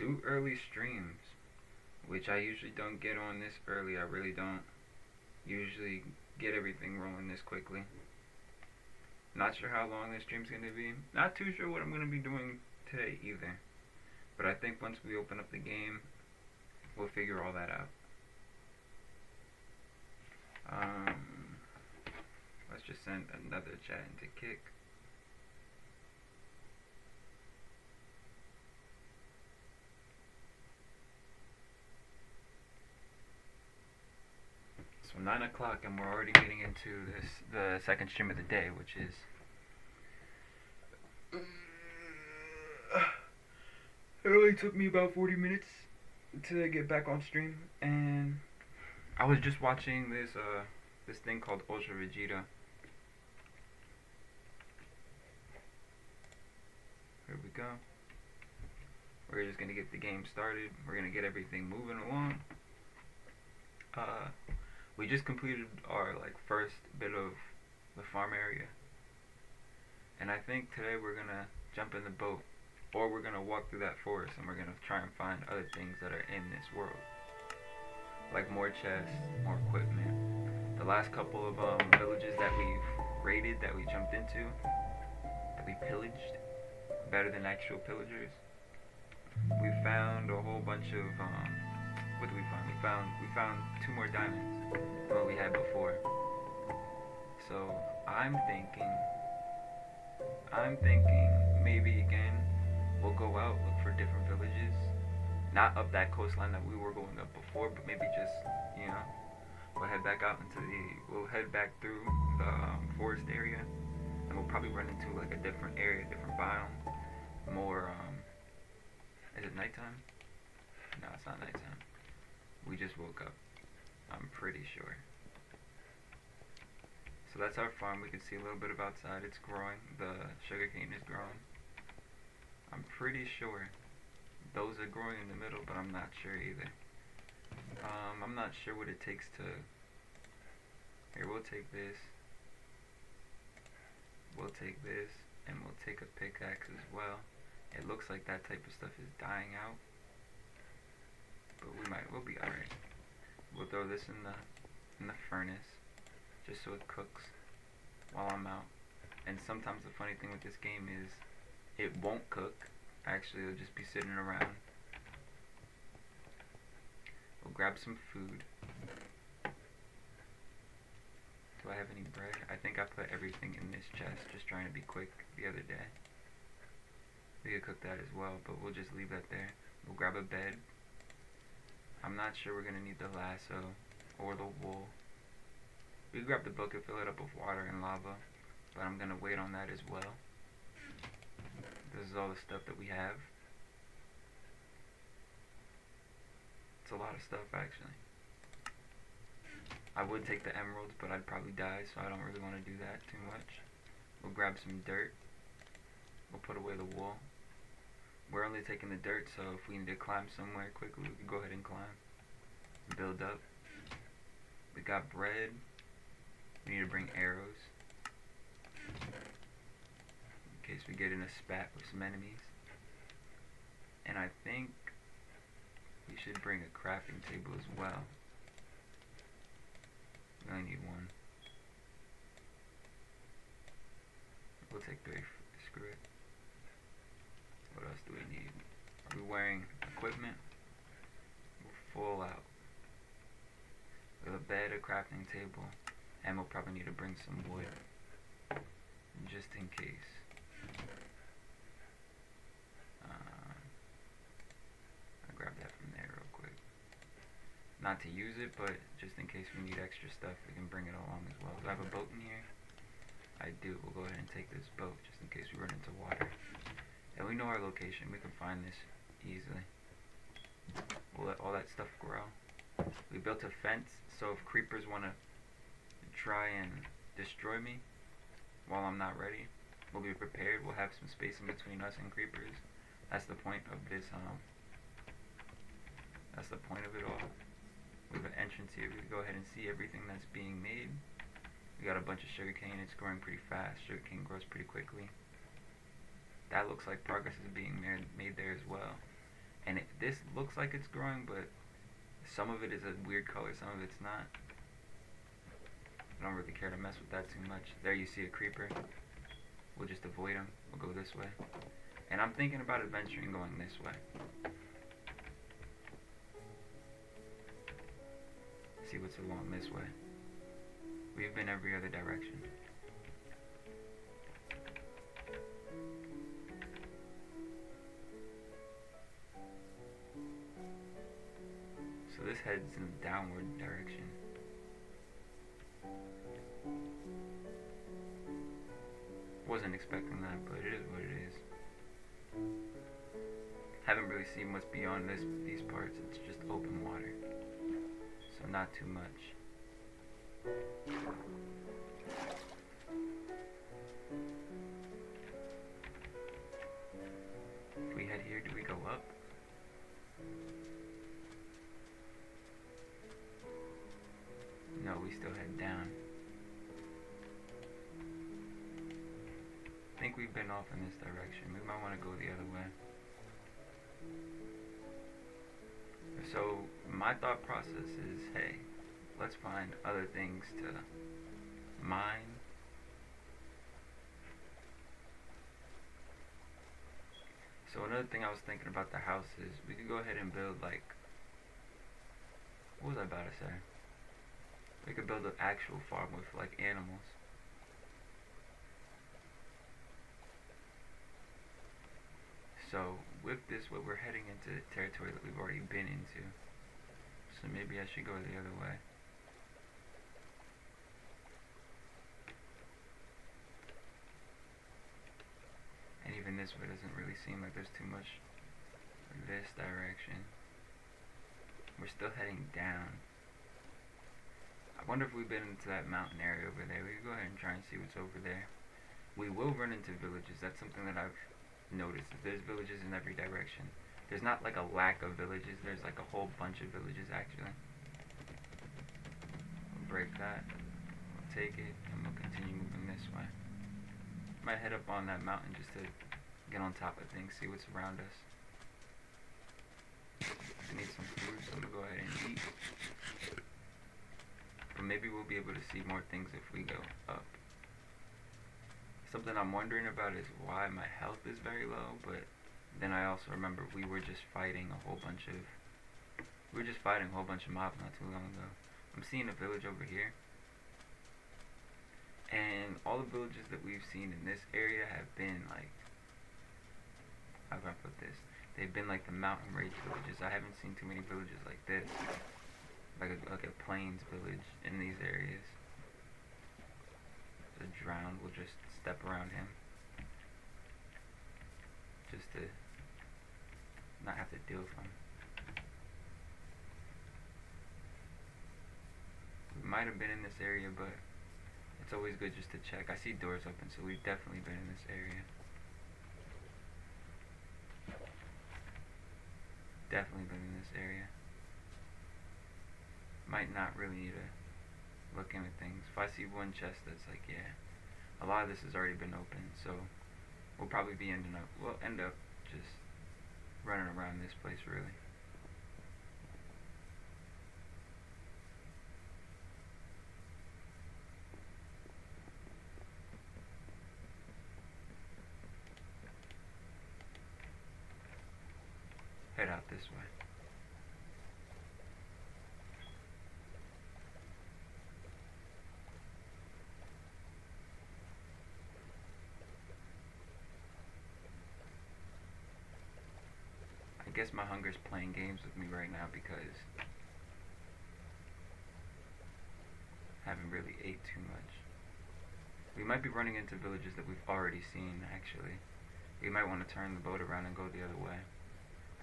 2 early streams, which I usually don't get on this early. I really don't usually get everything rolling this quickly. Not sure how long this stream's gonna be. Not too sure what I'm gonna be doing today either. But I think once we open up the game, we'll figure all that out. Let's just send another chat into Kick. So 9 o'clock and we're already getting into the second stream of the day, which is it only took me about 40 minutes to get back on stream, and I was just watching this thing called Ultra Vegeta. Here we go. We're just gonna get the game started. We're gonna get everything moving along. We just completed our first bit of the farm area, and I think today we're gonna jump in the boat, or we're gonna walk through that forest and we're gonna try and find other things that are in this world, like more chests, more equipment. The last couple of villages that we've raided, that we jumped into, that we pillaged, better than actual pillagers. We found a whole bunch of what did we find? We found 2 more diamonds than what we had before. So I'm thinking maybe again we'll go out, look for different villages. Not up that coastline that we were going up before, but maybe just, we'll head back out we'll head back through the forest area, and we'll probably run into a different area, different biome, more, is it nighttime? No, it's not nighttime. We just woke up, I'm pretty sure. So that's our farm. We can see a little bit of outside. It's growing. The sugarcane is growing. I'm pretty sure those are growing in the middle, but I'm not sure either. I'm not sure what it takes to... Here, we'll take this. We'll take this, and we'll take a pickaxe as well. It looks like that type of stuff is dying out, but we'll be alright. We'll throw this in the furnace, just so it cooks while I'm out. And sometimes the funny thing with this game is it won't cook. Actually, it'll just be sitting around. We'll grab some food. Do I have any bread? I think I put everything in this chest, just trying to be quick the other day. We could cook that as well, but we'll just leave that there. We'll grab a bed. I'm not sure we're gonna need the lasso or the wool. We can grab the bucket, fill it up with water and lava, but I'm gonna wait on that as well. This is all the stuff that we have. It's a lot of stuff, actually. I would take the emeralds, but I'd probably die, so I don't really want to do that too much. We'll grab some dirt. We'll put away the wool. We're only taking the dirt, so if we need to climb somewhere quickly, we can go ahead and climb. Build up. We got bread. We need to bring arrows, in case we get in a spat with some enemies. And I think we should bring a crafting table as well. We only need 1. We'll take 3. Screw it. What else do we need? Are we wearing equipment? We're full out. We have a bed, a crafting table, and we'll probably need to bring some wood, just in case. I'll grab that from there real quick. Not to use it, but just in case we need extra stuff, we can bring it along as well. Do I have a boat in here? I do. We'll go ahead and take this boat, just in case we run into water. And we know our location. We can find this easily. We'll let all that stuff grow. We built a fence, so if creepers want to try and destroy me while I'm not ready, we'll be prepared. We'll have some space in between us and creepers. That's the point of this, that's the point of it all. We have an entrance here. We can go ahead and see everything that's being made. We got a bunch of sugarcane. It's growing pretty fast. Sugarcane grows pretty quickly. That looks like progress is being made there as well. And this looks like it's growing, but some of it is a weird color, some of it's not. I don't really care to mess with that too much. There you see a creeper. We'll just avoid him. We'll go this way. And I'm thinking about adventuring going this way. See what's along this way. We've been every other direction. So this heads in a downward direction. Wasn't expecting that, but it is what it is. Haven't really seen what's beyond these parts. It's just open water, so not too much. If we head here, do we go up? No, we still head down. I think we've been off in this direction. We might want to go the other way. So my thought process is, hey, let's find other things to mine. So another thing I was thinking about the house is we could go ahead and build like, what was I about to say? We could build an actual farm with like animals. So with this, we're heading into territory that we've already been into. So maybe I should go the other way. And even this way doesn't really seem like there's too much in this direction. We're still heading down. I wonder if we've been into that mountain area over there. We could go ahead and try and see what's over there. We will run into villages. That's something that I've noticed. There's villages in every direction. There's not like a lack of villages. There's like a whole bunch of villages actually. We'll break that. We'll take it and we'll continue moving this way. Might head up on that mountain just to get on top of things, see what's around us. I need some food, so I'm gonna go ahead and eat. But maybe we'll be able to see more things if we go up. Something I'm wondering about is why my health is very low, but then I also remember we were just fighting a whole bunch of mobs not too long ago. I'm seeing a village over here. And all the villages that we've seen in this area have been like, how can I put this? They've been like the mountain range villages. I haven't seen too many villages like this. Like a plains village in these areas. The drowned will just step around him. Just to not have to deal with him. We might have been in this area, but it's always good just to check. I see doors open, so we've definitely been in this area. Definitely been in this area. Might not really need to look into things. If I see one chest that's like, yeah, a lot of this has already been open, so we'll probably be end up just running around this place really. Head out this way. I guess my hunger's playing games with me right now because I haven't really ate too much. We might be running into villages that we've already seen actually. We might want to turn the boat around and go the other way.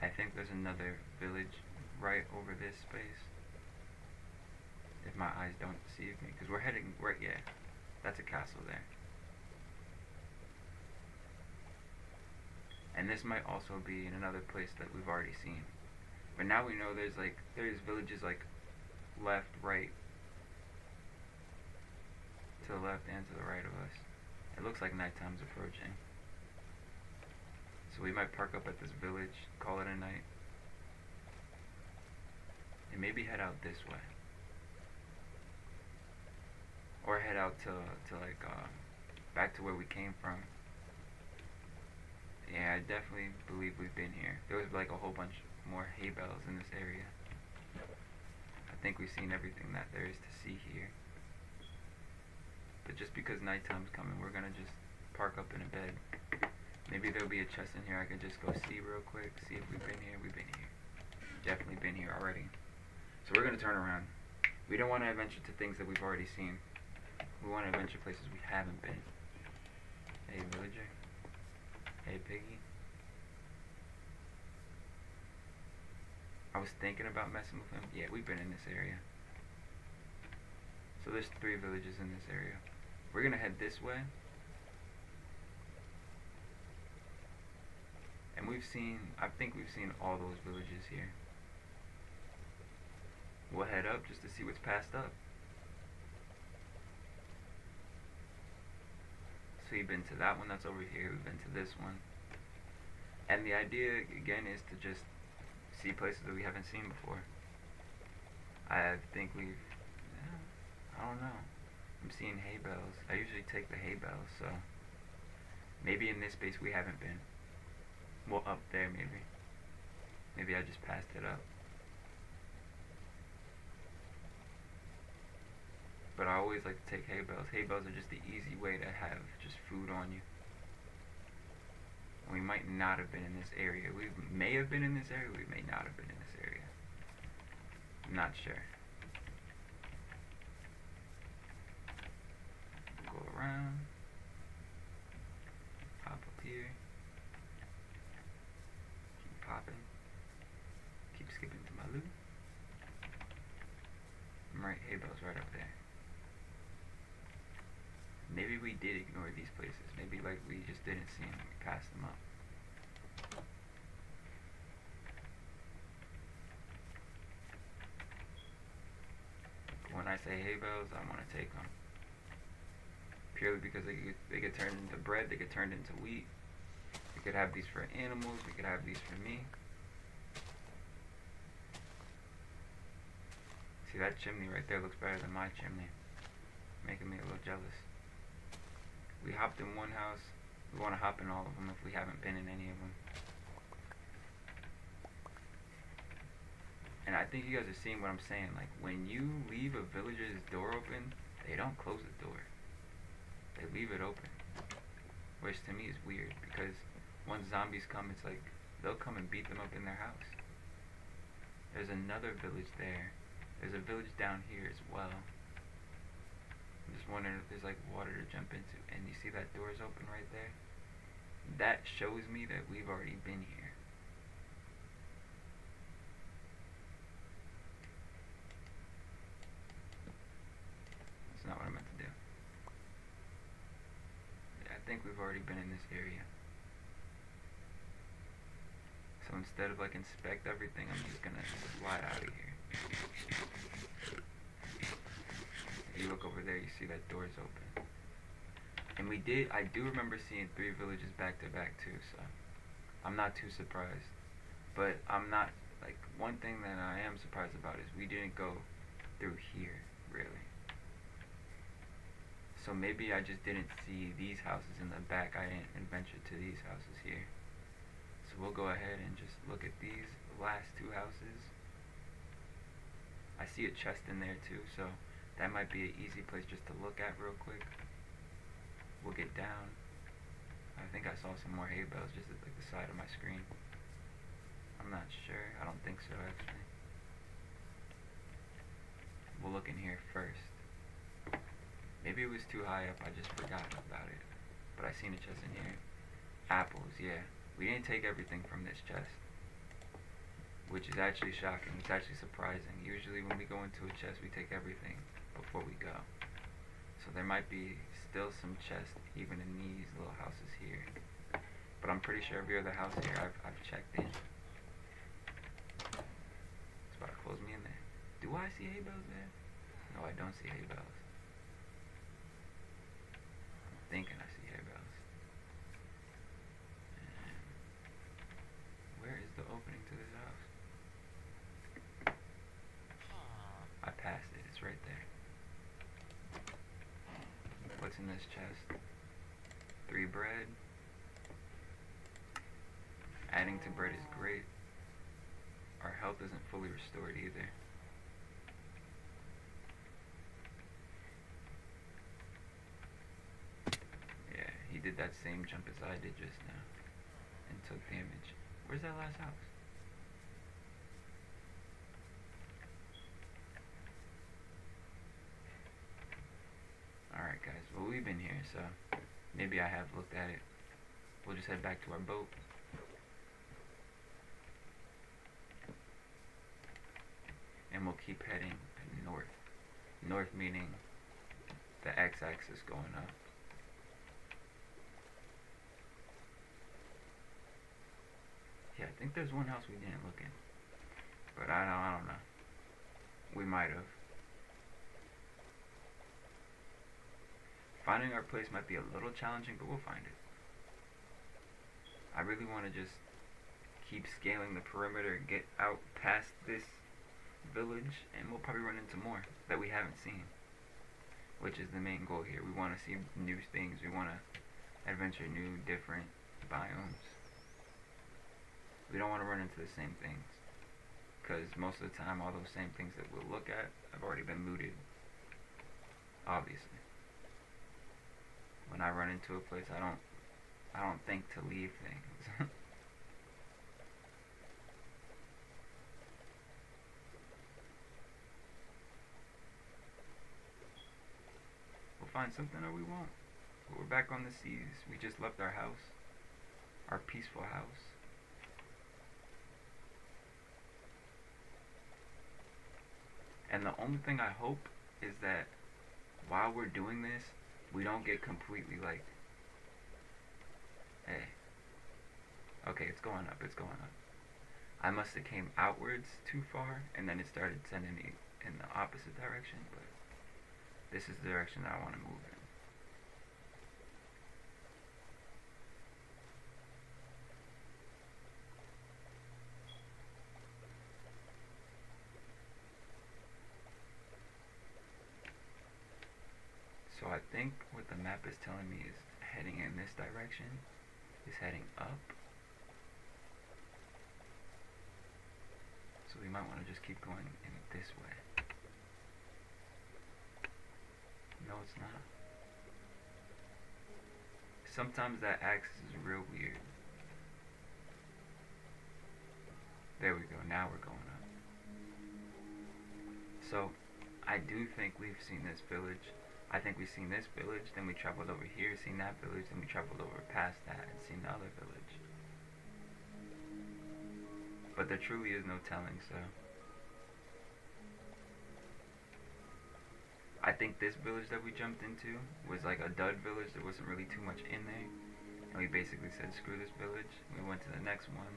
I think there's another village right over this space. If my eyes don't deceive me, because we're heading yeah, that's a castle there. And this might also be in another place that we've already seen. But now we know there's villages like left, right, to the left and to the right of us. It looks like nighttime's approaching. So we might park up at this village, call it a night. and maybe head out this way, or head out to like back to where we came from. Yeah, I definitely believe we've been here. There was like a whole bunch more hay bales in this area. I think we've seen everything that there is to see here. But just because nighttime's coming, we're gonna just park up in a bed. Maybe there'll be a chest in here I can just go see real quick, see if we've been here. We've been here. Definitely been here already. So we're gonna turn around. We don't want to adventure to things that we've already seen. We want to adventure places we haven't been. Hey, villager. Hey, piggy. I was thinking about messing with him. Yeah, we've been in this area. So there's 3 villages in this area. We're gonna head this way. And I think we've seen all those villages here. We'll head up just to see what's passed up. So we've been to that one that's over here. We've been to this one. And the idea, again, is to just see places that we haven't seen before. I think I don't know. I'm seeing hay bales. I usually take the hay bales, so maybe in this space we haven't been. Well, up there maybe. Maybe I just passed it up. But I always like to take hay bales. Hay bales are just the easy way to have just food on you. We might not have been in this area. We may have been in this area. We may not have been in this area. I'm not sure. Go around. Hop up here. Keep popping. Keep skipping to my loot. I'm right, hay bales right up there. Maybe we did ignore these places. Maybe like we just didn't see them. We passed them up. When I say hay bales, I want to take them. Purely because they get turned into bread. They get turned into wheat. We could have these for animals. We could have these for me. See, that chimney right there looks better than my chimney. Making me a little jealous. We hopped in one house. We want to hop in all of them if we haven't been in any of them. And I think you guys are seeing what I'm saying. Like, when you leave a villager's door open, they don't close the door. They leave it open. Which to me is weird, because once zombies come, it's like, they'll come and beat them up in their house. There's another village there. There's a village down here as well. I'm just wondering if there's like water to jump into. And you see that door's open right there? That shows me that we've already been here. That's not what I meant to do. Yeah, I think we've already been in this area. So instead of like inspect everything, I'm just gonna slide out of here. You look over there, you see that door's open. And I do remember seeing 3 villages back to back too, so I'm not too surprised. But I'm not, like, one thing that I am surprised about is we didn't go through here, really. So maybe I just didn't see these houses in the back. I didn't adventure to these houses here. So we'll go ahead and just look at these last 2 houses. I see a chest in there too, so that might be an easy place just to look at real quick. We'll get down. I think I saw some more hay bales just at like the side of my screen. I'm not sure. I don't think so actually. We'll look in here first. Maybe it was too high up. I just forgot about it. But I seen a chest in here. Apples, yeah. We didn't take everything from this chest, which is actually shocking. It's actually surprising. Usually when we go into a chest, we take everything before we go. So there might be still some chests even in these little houses here. But I'm pretty sure every other house here I've checked in. It's about to close me in there. Do I see hay bales there? No, I don't see hay bales. I'm thinking I see hay bales. And where is the opening to this house? what's in this chest? 3 bread. Adding to bread is great. Our health isn't fully restored either. Yeah, he did that same jump as I did just now and took damage. Where's that last house? Alright guys, well we've been here, so maybe I have looked at it. We'll just head back to our boat. And we'll keep heading north. North meaning the x-axis going up. Yeah, I think there's one house we didn't look in. But I don't know. We might have. Finding our place might be a little challenging, but we'll find it. I really want to just keep scaling the perimeter and get out past this village, and we'll probably run into more that we haven't seen, which is the main goal here. We want to see new things. We want to adventure new, different biomes. We don't want to run into the same things, because most of the time all those same things that we'll look at have already been looted, obviously. When I run into a place, I don't think to leave things. We'll find something or we won't. But we're back on the seas. We just left our house, our peaceful house. And the only thing I hope is that while we're doing this, we don't get completely like, hey, okay, it's going up, it's going up. I must have came outwards too far, and then it started sending me in the opposite direction, but this is the direction that I want to move in. So I think what the map is telling me is heading in this direction, is heading up. So we might want to just keep going in this way. No, it's not. Sometimes that axis is real weird. There we go, now we're going up. So, I do think we've seen this village. I think we've seen this village, then we traveled over here, seen that village, then we traveled over past that and seen the other village. But there truly is no telling, so I think this village that we jumped into was like a dud village. There wasn't really too much in there, and we basically said screw this village. We went to the next one,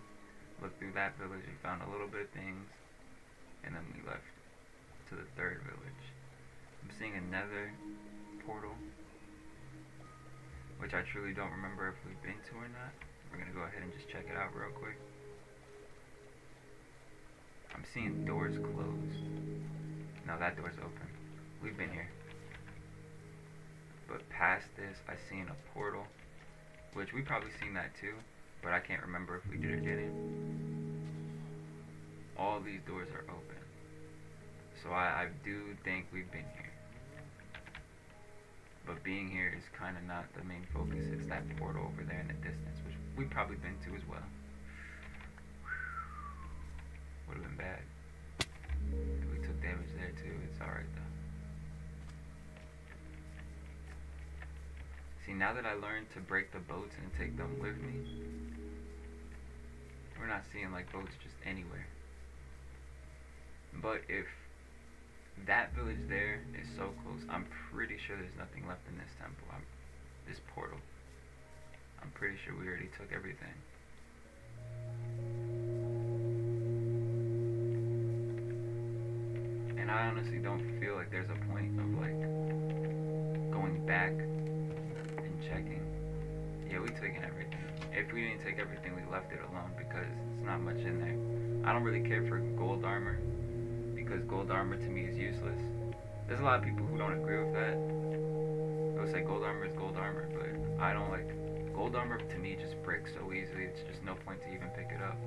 looked through that village, we found a little bit of things, and then we left to the third village. I'm seeing another portal, which I truly don't remember if we've been to or not. We're gonna go ahead and just check it out real quick. I'm seeing doors closed. No, that door's open. We've been here. But past this, I seen a portal, which we probably seen that too, but I can't remember if we did or didn't. All these doors are open. So I do think we've been here. But being here is kind of not the main focus. It's that portal over there in the distance, which we've probably been to as well. Would have been bad. If we took damage there too, it's alright though. See, now that I learned to break the boats and take them with me, we're not seeing like boats just anywhere. But if that village there is so close, I'm pretty sure there's nothing left in this temple. This portal. I'm pretty sure we already took everything. And I honestly don't feel like there's a point of like going back and checking. Yeah, we taking everything. If we didn't take everything, we left it alone because it's not much in there. I don't really care for gold armor, because gold armor to me is useless. There's a lot of people who don't agree with that. people say gold armor is gold armor, but I don't like gold armor. To me, just breaks so easily. It's just no point to even pick it up.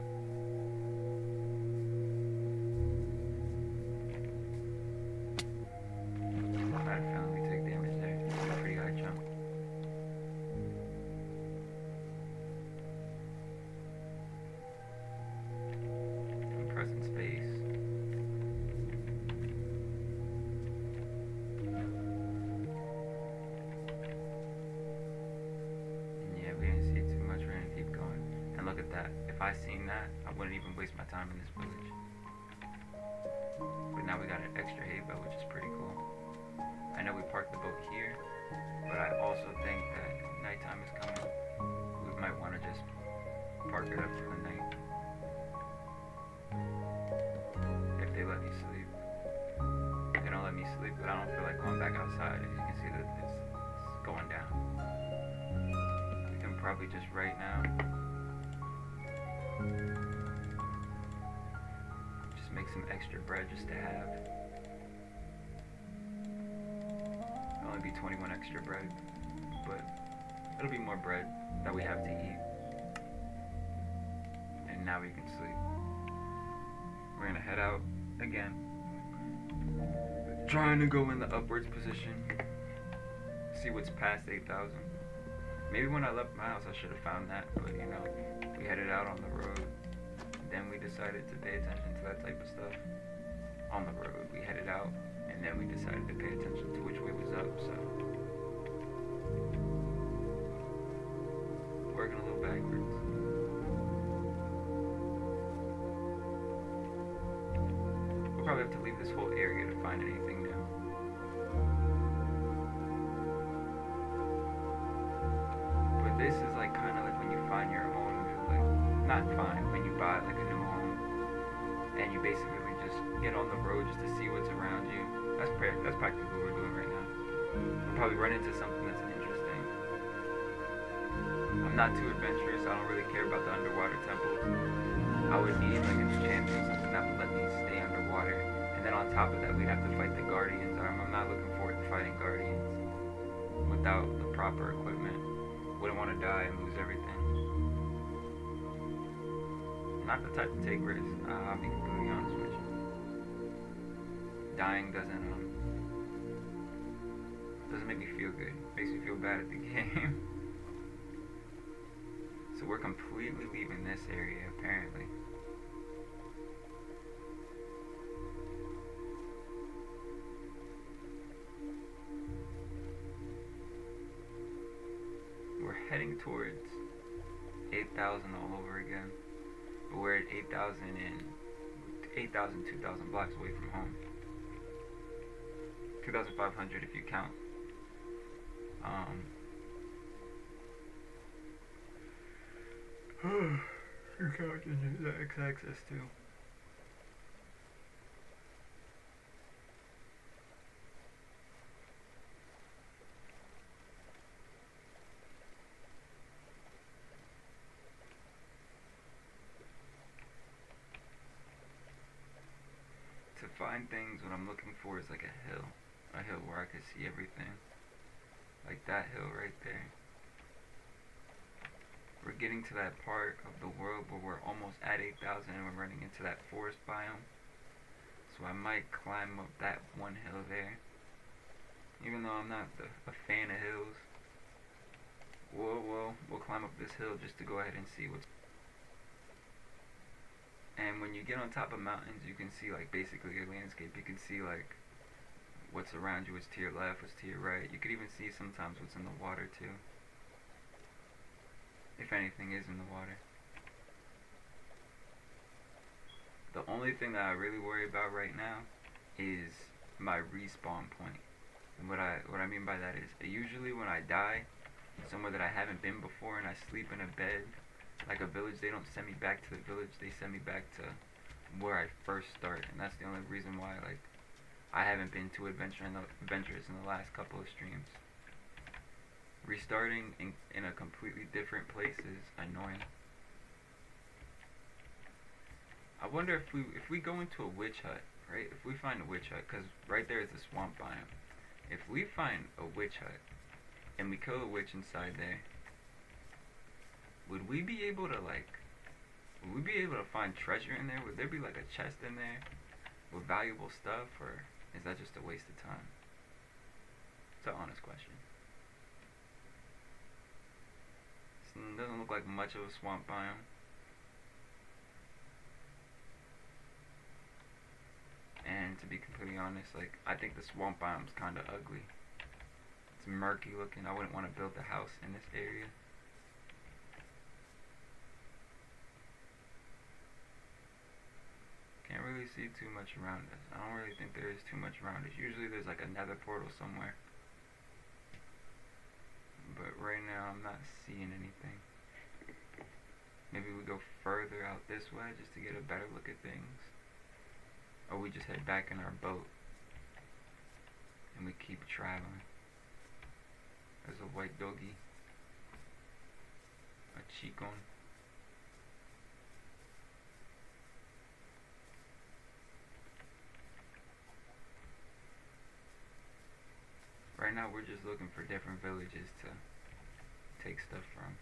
I had a feeling we take damage there. A pretty high jump. I'm pressing space. Yeah, we didn't see too much. We're gonna keep going. And look at that. If I seen that, I wouldn't even waste my time in this village. But now we got an extra hay bale, which is pretty cool. I know we parked the boat here, but I also think that nighttime is coming. We might want to just park it up for the night. If they let me sleep. They don't let me sleep, but I don't feel like going back outside. As you can see that it's going down. We can probably just right now just make some extra bread just to have. It'll only be 21 extra bread, but it'll be more bread that we have to eat. And now we can sleep. We're gonna head out again. Trying to go in the upwards position. See what's past 8,000. Maybe when I left my house I should have found that, but you know, we headed out on the road. Then we decided to pay attention to that type of stuff. On the road, we headed out, and then we decided to pay attention to which way was up, so. Working a little backwards. We'll probably have to leave this whole area to find anything new. But this is like kind of like when you find your own, like, not find, when you buy like a new home, and you basically just get on the road just to see what's around you. That's practically what we're doing right now. We'll probably run into something that's interesting. I'm not too adventurous. I don't really care about the underwater temples. I would need like an enchantment, something that would let me stay underwater. And then on top of that, we'd have to fight the guardians. I'm not looking forward to fighting guardians without the proper equipment. Wouldn't want to die and lose everything. I'm not the type to take risks. I'll be completely honest with you. Dying doesn't make me feel good. It makes me feel bad at the game. So we're completely leaving this area apparently. We're heading towards 8,000 all over again. But we're at 8,000 and 8,000, 2,000 blocks away from home. 2,500 if you count. You count the x-axis too. To find things, what I'm looking for is like a hill where I can see everything, like that hill right there. We're getting to that part of the world where we're almost at 8,000 and we're running into that forest biome, so I might climb up that one hill there. Even though I'm not a fan of hills, we'll climb up this hill just to go ahead and see what's. And when you get on top of mountains, you can see like basically your landscape. You can see like what's around you, what's to your left, what's to your right. You could even see sometimes what's in the water too. If anything is in the water. The only thing that I really worry about right now is my respawn point. And what I mean by that is, usually when I die somewhere that I haven't been before and I sleep in a bed, like a village, they don't send me back to the village, they send me back to where I first start. And that's the only reason why like I haven't been too adventurous in the last couple of streams. Restarting in a completely different place is annoying. I wonder if we go into a witch hut, right? If we find a witch hut, because right there is the swamp biome. If we find a witch hut and we kill a witch inside there, would we be able to find treasure in there? Would there be like a chest in there with valuable stuff, or is that just a waste of time? It's an honest question. It doesn't look like much of a swamp biome. And to be completely honest, like, I think the swamp biome's kind of ugly. It's murky looking. I wouldn't want to build a house in this area. Can't really see too much around us. I don't really think there is too much around us. Usually there's like a nether portal somewhere. But right now I'm not seeing anything. Maybe we go further out this way just to get a better look at things. Or we just head back in our boat and we keep traveling. There's a white doggy. A chicon. Right now we're just looking for different villages to take stuff from.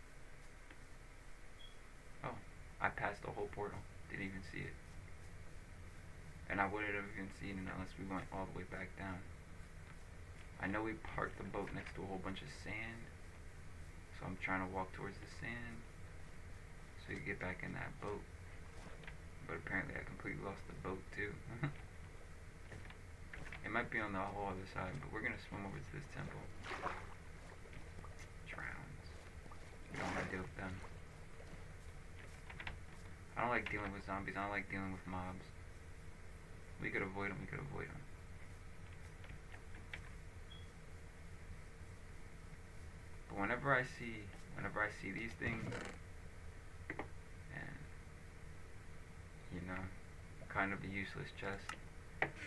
Oh, I passed the whole portal. Didn't even see it. And I wouldn't have even seen it unless we went all the way back down. I know we parked the boat next to a whole bunch of sand, so I'm trying to walk towards the sand so you get back in that boat. But apparently I completely lost the boat too. It might be on the whole other side, but we're gonna swim over to this temple. Drowns. We don't want to deal with them. I don't like dealing with zombies. I don't like dealing with mobs. We could avoid them. But whenever I see these things, and kind of a useless chest,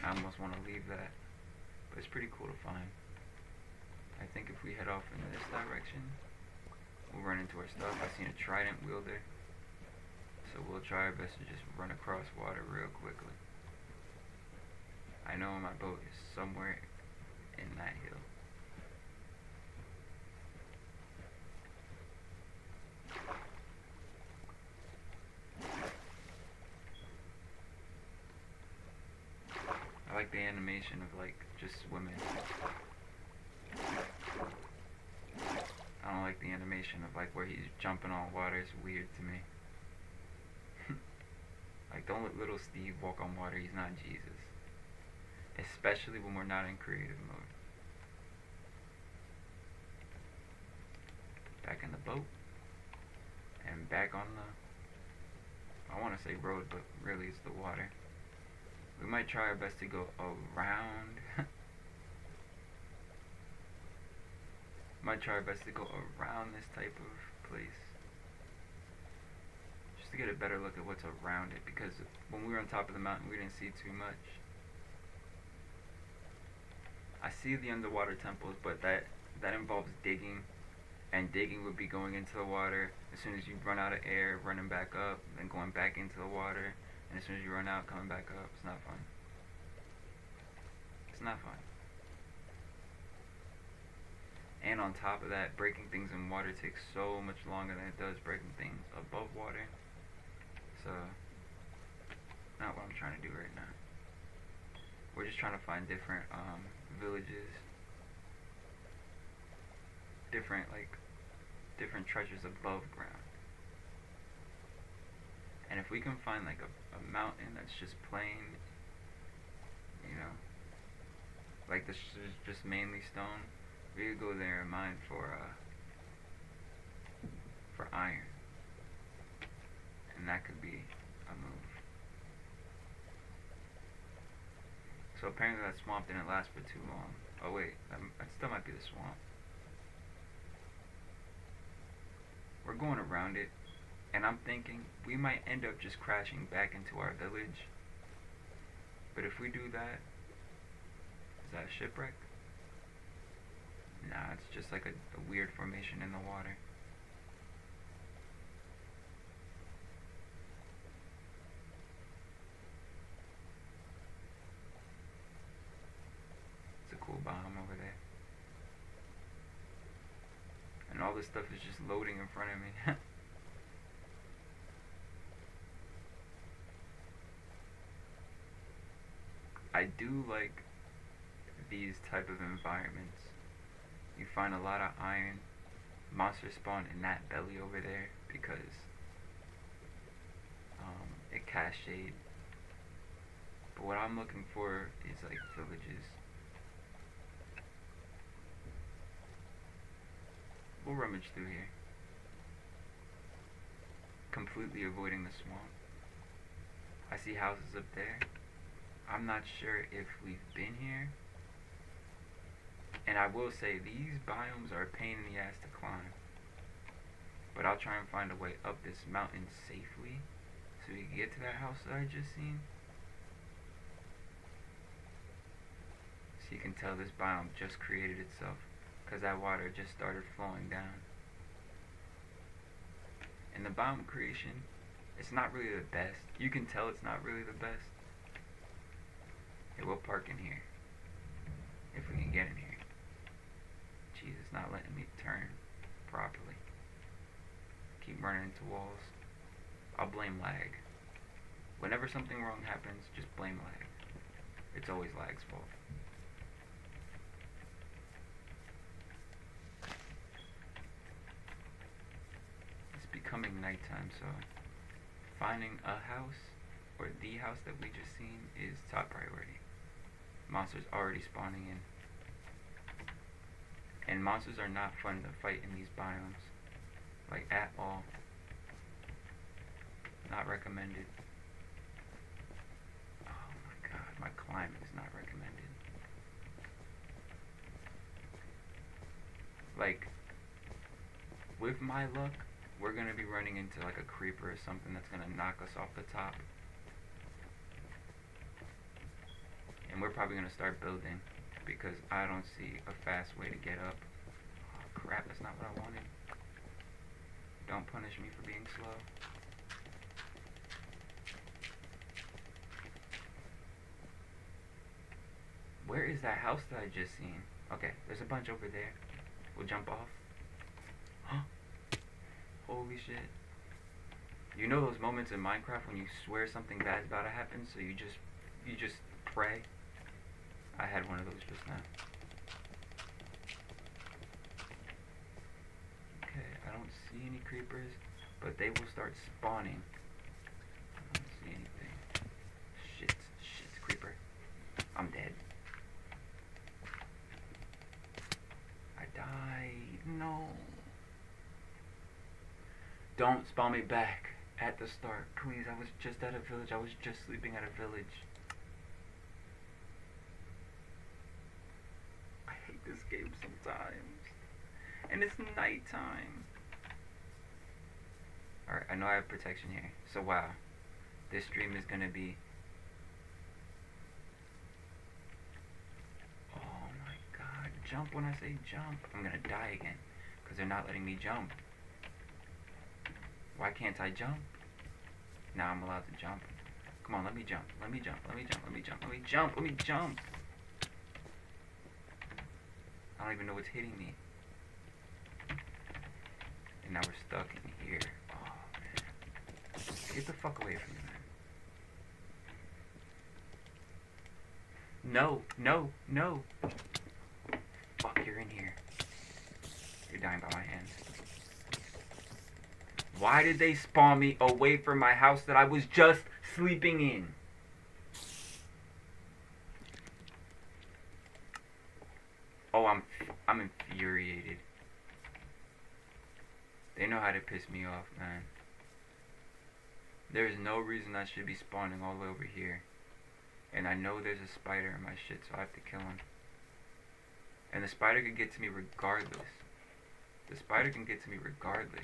I almost want to leave that. But it's pretty cool to find. I think if we head off in this direction, we'll run into our stuff. I seen a trident wielder, so we'll try our best to just run across water real quickly. I know my boat is somewhere in that hill. I like the animation of like just swimming. I don't like the animation of like where he's jumping on water. It's weird to me. Like, don't let little Steve walk on water. He's not Jesus. Especially when we're not in creative mode. Back in the boat. And back on the, I want to say road, but really it's the water. We might try our best to go around. Might try our best to go around this type of place. Just to get a better look at what's around it. Because when we were on top of the mountain, we didn't see too much. I see the underwater temples, but that involves digging, and digging would be going into the water. As soon as you run out of air, running back up, then going back into the water, and as soon as you run out, coming back up. It's not fun. It's not fun. And on top of that, breaking things in water takes so much longer than it does breaking things above water. So, not what I'm trying to do right now. We're just trying to find different villages, different treasures above ground. And if we can find like a mountain that's just plain, like this is just mainly stone, we could go there and mine for iron, and that could be a move. So apparently that swamp didn't last for too long. Oh wait, that still might be the swamp. We're going around it, and I'm thinking we might end up just crashing back into our village. But if we do that, is that a shipwreck? Nah, it's just like a weird formation in the water. It's a cool biome over there. And all this stuff is just loading in front of me. I do like these type of environments. You find a lot of iron. Monsters spawn in that belly over there because it casts shade. But what I'm looking for is like villages. We'll rummage through here. Completely avoiding the swamp. I see houses up there. I'm not sure if we've been here. And I will say these biomes are a pain in the ass to climb. But I'll try and find a way up this mountain safely so we can get to that house that I just seen. So you can tell this biome just created itself because that water just started flowing down. And the biome creation, it's not really the best. You can tell it's not really the best. Hey, we'll park in here if we can get in here. Jeez, it's not letting me turn properly. Keep running into walls. I'll blame lag. Whenever something wrong happens, just blame lag. It's always lag's fault. It's becoming nighttime, so finding a house or the house that we just seen is top priority. Monsters already spawning in. And monsters are not fun to fight in these biomes. Like, at all. Not recommended. Oh my god, my climate is not recommended. Like, with my luck, we're gonna be running into like a creeper or something that's gonna knock us off the top. And we're probably gonna start building because I don't see a fast way to get up. Oh crap, that's not what I wanted. Don't punish me for being slow. Where is that house that I just seen? Okay, there's a bunch over there. We'll jump off. Huh? Holy shit. You know those moments in Minecraft when you swear something bad's about to happen, so you just pray? I had one of those just now. Okay, I don't see any creepers, but they will start spawning. I don't see anything. Shit, creeper. I'm dead. I died. No. Don't spawn me back at the start. Please, I was just at a village. I was just sleeping at a village. I hate this game sometimes. And it's nighttime. Alright, I know I have protection here. So wow. This stream is gonna be... Oh my god. Jump when I say jump. I'm gonna die again. Because they're not letting me jump. Why can't I jump? Now I'm allowed to jump. Come on, let me jump. Let me jump. Let me jump. Let me jump. Let me jump. Let me jump. I don't even know what's hitting me. And now we're stuck in here. Oh, man. Get the fuck away from me, man. No, no, no. Fuck, you're in here. You're dying by my hands. Why did they spawn me away from my house that I was just sleeping in? Oh, I'm infuriated. They know how to piss me off, man. There is no reason I should be spawning all over here. And I know there's a spider in my shit, so I have to kill him. And the spider can get to me regardless. The spider can get to me regardless.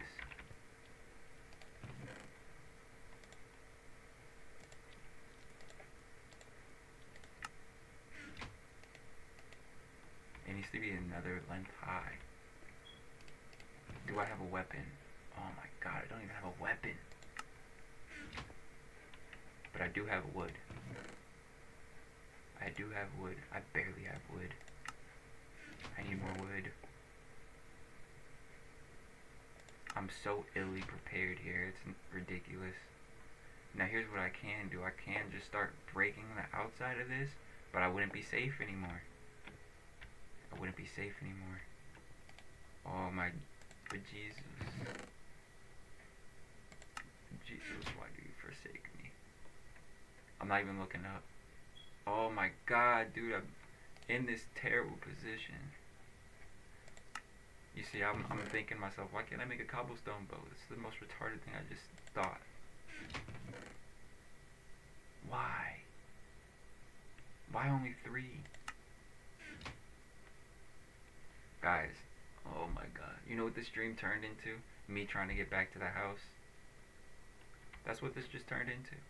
It needs to be another length high. Do I have a weapon? Oh my god, I don't even have a weapon. But I do have wood. I do have wood. I barely have wood. I need more wood. I'm so illy prepared here. It's ridiculous. Now here's what I can do. I can just start breaking the outside of this, but I wouldn't be safe anymore. I wouldn't be safe anymore. Oh my Jesus. Jesus, why do you forsake me? I'm not even looking up. Oh my God, dude, I'm in this terrible position. You see, I'm thinking to myself, why can't I make a cobblestone boat? It's the most retarded thing I just thought. Why? Why only 3? Guys, oh my God. You know what this dream turned into? Me trying to get back to the house. That's what this just turned into.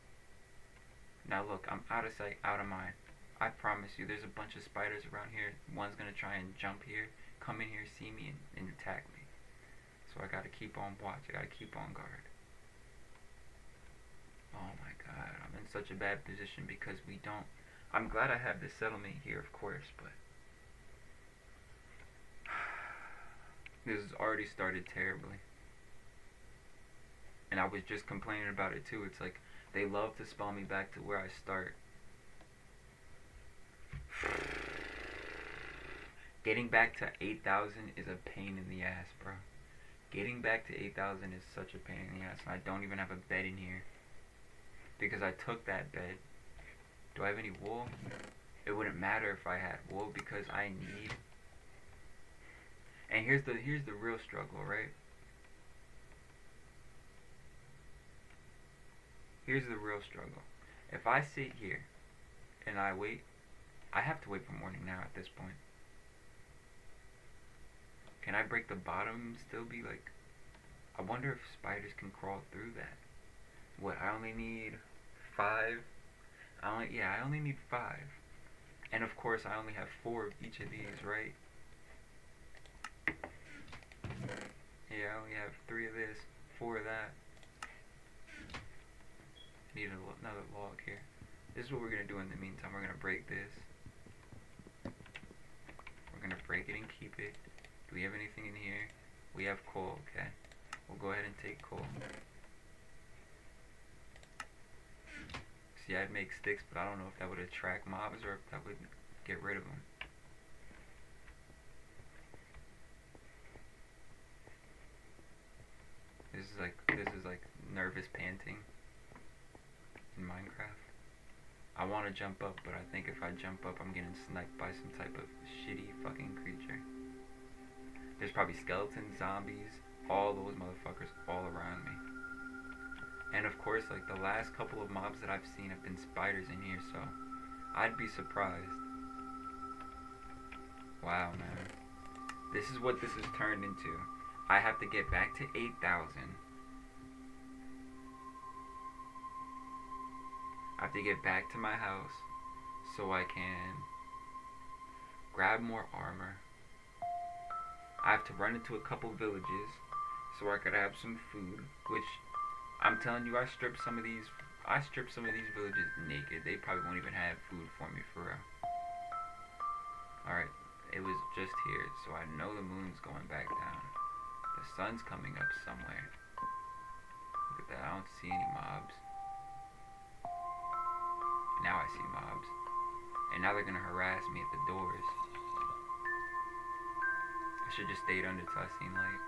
Now look, I'm out of sight, out of mind. I promise you, there's a bunch of spiders around here. One's gonna try and jump here, come in here, see me, and attack me. So I gotta keep on watch. I gotta keep on guard. Oh my God, I'm in such a bad position because we don't... I'm glad I have this settlement here, of course, but... this has already started terribly. And I was just complaining about it too. It's like, they love to spawn me back to where I start. Getting back to 8,000 is a pain in the ass, bro. Getting back to 8,000 is such a pain in the ass, and I don't even have a bed in here. Because I took that bed. Do I have any wool? It wouldn't matter if I had wool because I need... And here's the real struggle, right? Here's the real struggle. If I sit here and I wait, I have to wait for morning now at this point. Can I break the bottom and still be like... I wonder if spiders can crawl through that. What, I only need 5? I only need 5. And of course I only have 4 of each of these, right? Yeah, I only have 3 of this, 4 of that. Need another log here. This is what we're gonna do in the meantime. We're gonna break this. We're gonna break it and keep it. Do we have anything in here? We have coal, okay. We'll go ahead and take coal. See, I'd make sticks, but I don't know if that would attract mobs or if that would get rid of them. This is like nervous panting in Minecraft. I want to jump up, but I think if I jump up, I'm getting sniped by some type of shitty fucking creature. There's probably skeletons, zombies, all those motherfuckers all around me. And of course, like, the last couple of mobs that I've seen have been spiders in here, so I'd be surprised. Wow, man. This is what this has turned into. I have to get back to 8,000. I have to get back to my house so I can grab more armor. I have to run into a couple villages so I could have some food, which I'm telling you, I stripped some of these villages naked. They probably won't even have food for me for real. Alright, it was just here, so I know the moon's going back down. The sun's coming up somewhere. Look at that, I don't see any mobs. Now I see mobs. And now they're gonna harass me at the doors. I should just stayed under till I seen light.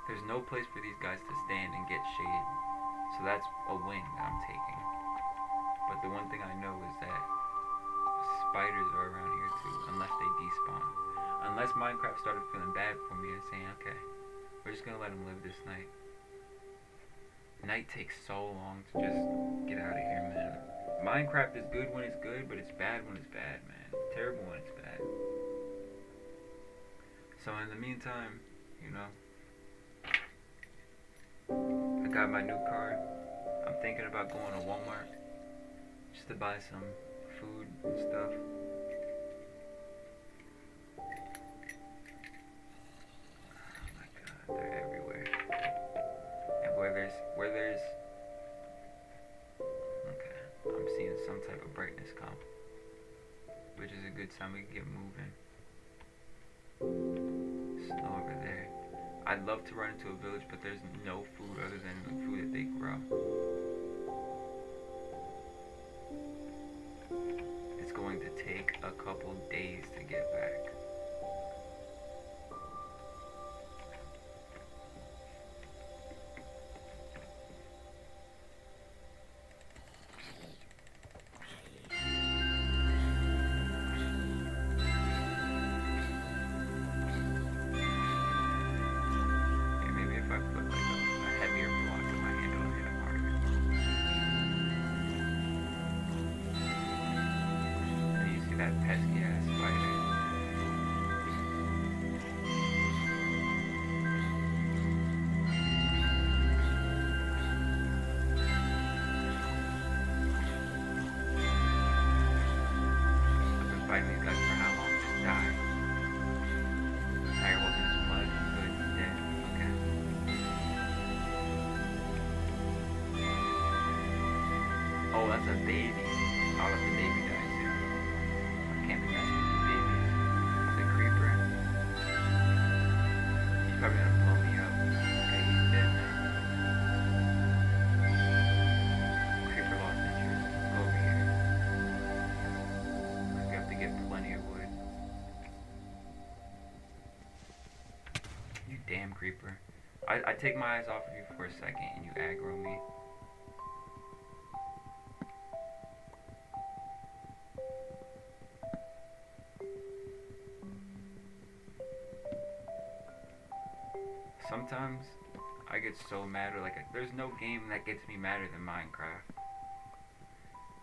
There's no place for these guys to stand and get shade. So that's a win that I'm taking. But the one thing I know is that spiders are around here too, unless they despawn. Unless Minecraft started feeling bad for me and saying, okay, we're just gonna let them live this night. Night takes so long to just get out of here, man. Minecraft is good when it's good, but it's bad when it's bad, man. It's terrible when it's bad. So in the meantime, you know, I got my new car. I'm thinking about going to Walmart just to buy some food and stuff. Oh my God, they're everywhere. And where there's okay, I'm seeing some type of brightness come, which is a good sign we can get moving. Snow over there. I'd love to run into a village, but there's no food other than the food that they grow. It's going to take a couple days to get back. That pesky ass spider. I've been fighting these guys for how long? Just die. Now you're holding his blood. Good. Dead. Okay. Oh, that's a baby. I'll let the baby die. Can't be messing with the babies. It's a creeper. He's probably gonna blow me up. Okay, he's dead now. Creeper lost interest. Let's go over here. We have to get plenty of wood. You damn creeper. I take my eyes off of you for a second and you aggro me. Sometimes I get so mad, or like there's no game that gets me madder than Minecraft.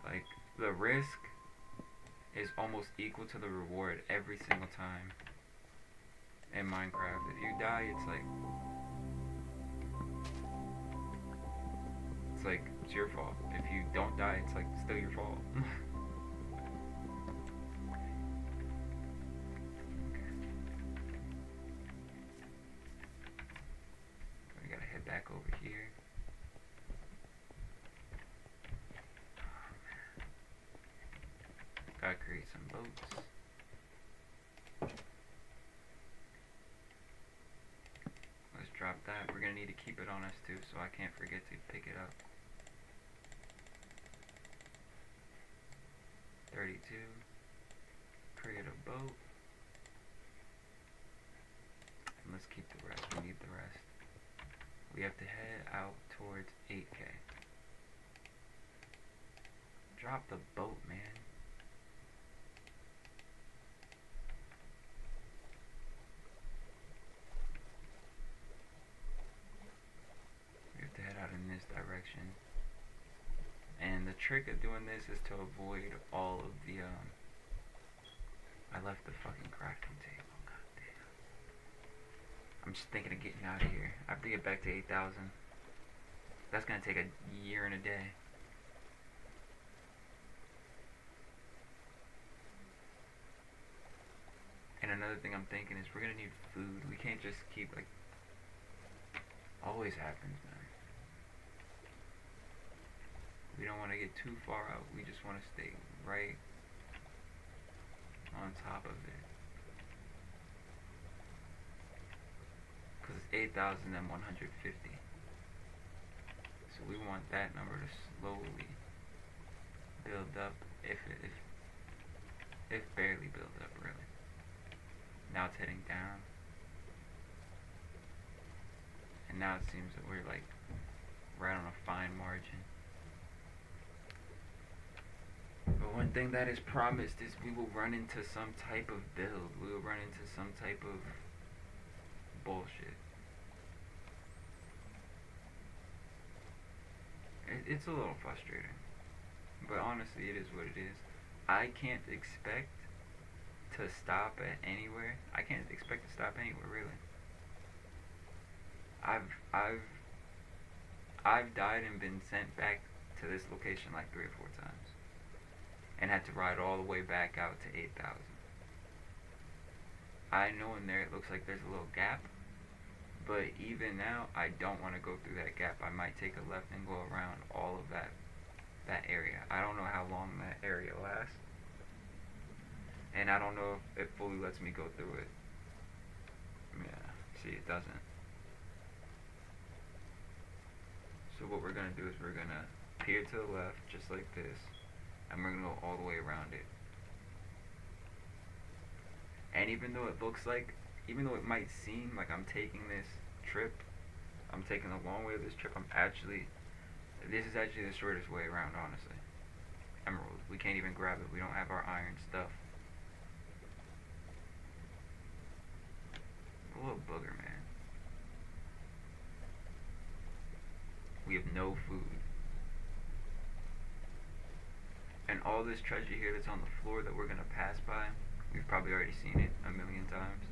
Like the risk is almost equal to the reward every single time in Minecraft. If you die, it's your fault. If you don't die, it's like still your fault. Back over here. Oh, man. Gotta create some boats. Let's drop that. We're gonna need to keep it on us too, so I can't forget to pick it up. 32. Create a boat. And let's keep the rest. We need the rest. We have to head out towards 8K. Drop the boat, man. We have to head out in this direction. And the trick of doing this is to avoid all of the, I left the fucking crafting table. I'm just thinking of getting out of here. I have to get back to 8,000. That's gonna take a year and a day. And another thing I'm thinking is we're gonna need food. We can't just keep like... Always happens, man. We don't want to get too far out. We just want to stay right on top of it. Because it's 8,150. So we want that number to slowly build up, if barely build up, really. Now it's heading down. And now it seems that we're like right on a fine margin. But one thing that is promised is we will run into some type of build. We will run into some type of bullshit. It's a little frustrating, but honestly it is what it is. I can't expect to stop at anywhere. I can't expect to stop anywhere, really. I've died and been sent back to this location like 3 or 4 times and had to ride all the way back out to 8,000. I know in there it looks like there's a little gap, but even now I don't want to go through that gap. I might take a left and go around all of that area. I don't know how long that area lasts, and I don't know if it fully lets me go through it. Yeah, see, it doesn't. what we're gonna do is we're gonna peer to the left, just like this, and we're gonna go all the way around it. And even though it might seem like I'm taking this trip, I'm taking a long way of this trip, this is actually the shortest way around, honestly. Emerald, we can't even grab it, we don't have our iron stuff. A little booger, man. We have no food. And all this treasure here that's on the floor that we're gonna pass by, we've probably already seen it a million times.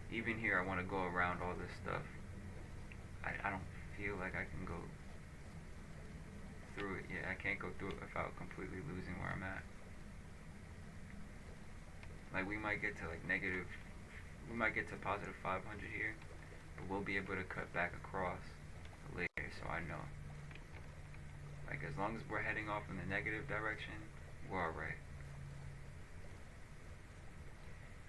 Even here, I want to go around all this stuff. I don't feel like I can go through it yet. I can't go through it without completely losing where I'm at. Like, we might get to positive 500 here, but we'll be able to cut back across later, so I know. Like, as long as we're heading off in the negative direction, we're alright.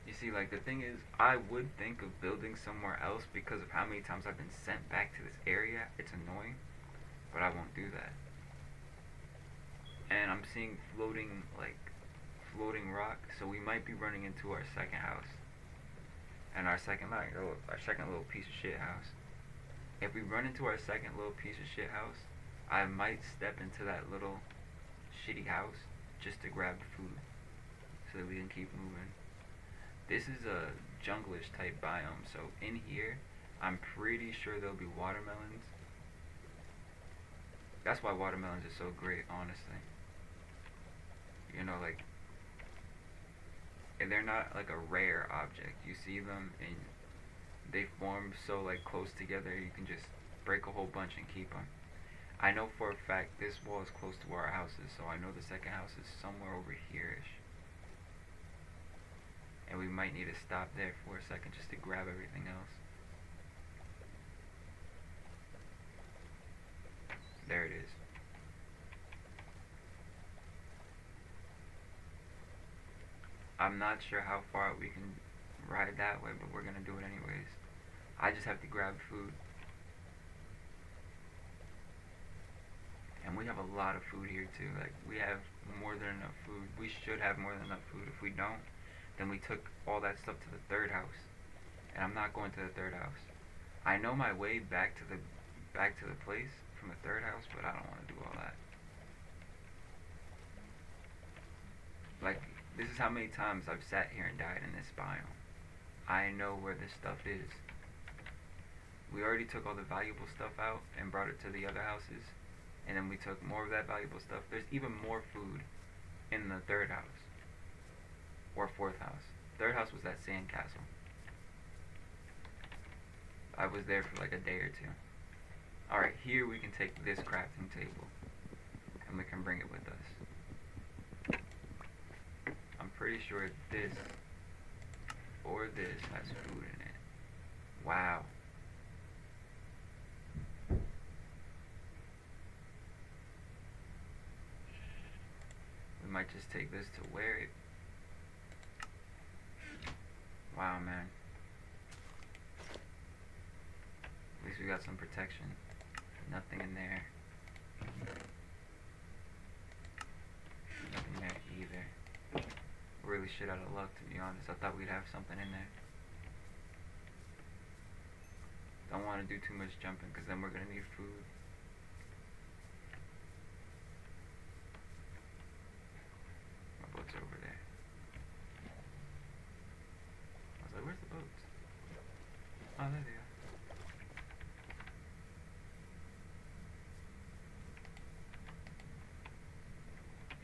You see, like, the thing is, I would think of building somewhere else because of how many times I've been sent back to this area. It's annoying, but I won't do that. And I'm seeing floating rock, so we might be running into our second house. And our second little piece of shit house. If we run into our second little piece of shit house, I might step into that little shitty house just to grab the food so that we can keep moving. This is a junglish type biome, so in here, I'm pretty sure there'll be watermelons. That's why watermelons are so great, honestly. You know, like, they're not like a rare object. You see them and they form so like close together, you can just break a whole bunch and keep them. I know for a fact this wall is close to where our house is, so I know the second house is somewhere over here-ish. And we might need to stop there for a second just to grab everything else. There it is. I'm not sure how far we can ride that way, but we're gonna do it anyways. I just have to grab food. And we have a lot of food here too. Like, we have more than enough food. We should have more than enough food. If we don't, then we took all that stuff to the third house. And I'm not going to the third house. I know my way back to the place from the third house, but I don't want to do all that. Like, this is how many times I've sat here and died in this biome. I know where this stuff is. We already took all the valuable stuff out and brought it to the other houses. And then we took more of that valuable stuff. There's even more food in the third house. Or fourth house. Third house was that sand castle. I was there for like a day or two. Alright, here we can take this crafting table. And we can bring it with us. I'm pretty sure this or this has food in it. Wow. We might just take this to wear it. Wow, man. At least we got some protection. Nothing in there. Nothing there either. Really shit out of luck, to be honest. I thought we'd have something in there. Don't want to do too much jumping, because then we're going to need food. My boat's over there. I was like, where's the boats? Oh, there they are.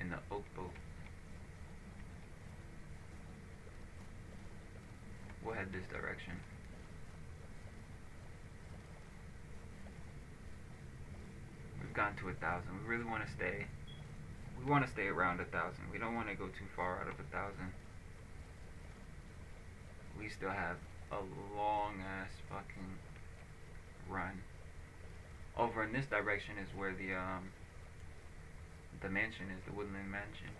In the oak boat. We'll head this direction. We've gone to 1,000. We really want to stay. We want to stay around 1,000. We don't want to go too far out of 1,000. We still have a long ass fucking run. Over in this direction is where the mansion is, the woodland mansion.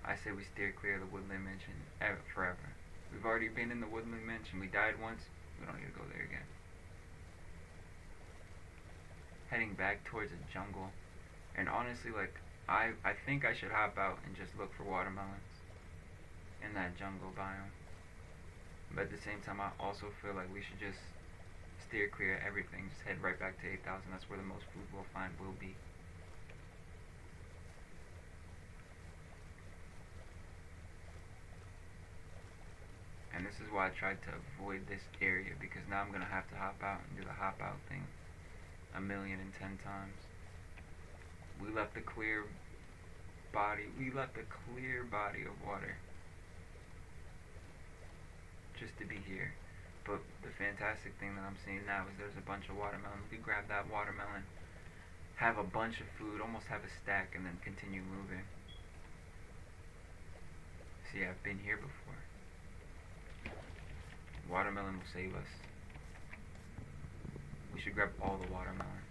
I say we steer clear of the woodland mansion forever. We've already been in the Woodland Mansion. We died once. We don't need to go there again. Heading back towards a jungle. And honestly, like, I think I should hop out and just look for watermelons in that jungle biome. But at the same time, I also feel like we should just steer clear of everything. Just head right back to 8,000. That's where the most food we'll find will be. And this is why I tried to avoid this area, because now I'm going to have to hop out and do the hop out thing 1,010,000 times. We left a clear body of water just to be here. But the fantastic thing that I'm seeing now is there's a bunch of watermelon. We could grab that watermelon, have a bunch of food, almost have a stack, and then continue moving. See, I've been here before. Watermelon will save us. We should grab all the watermelon,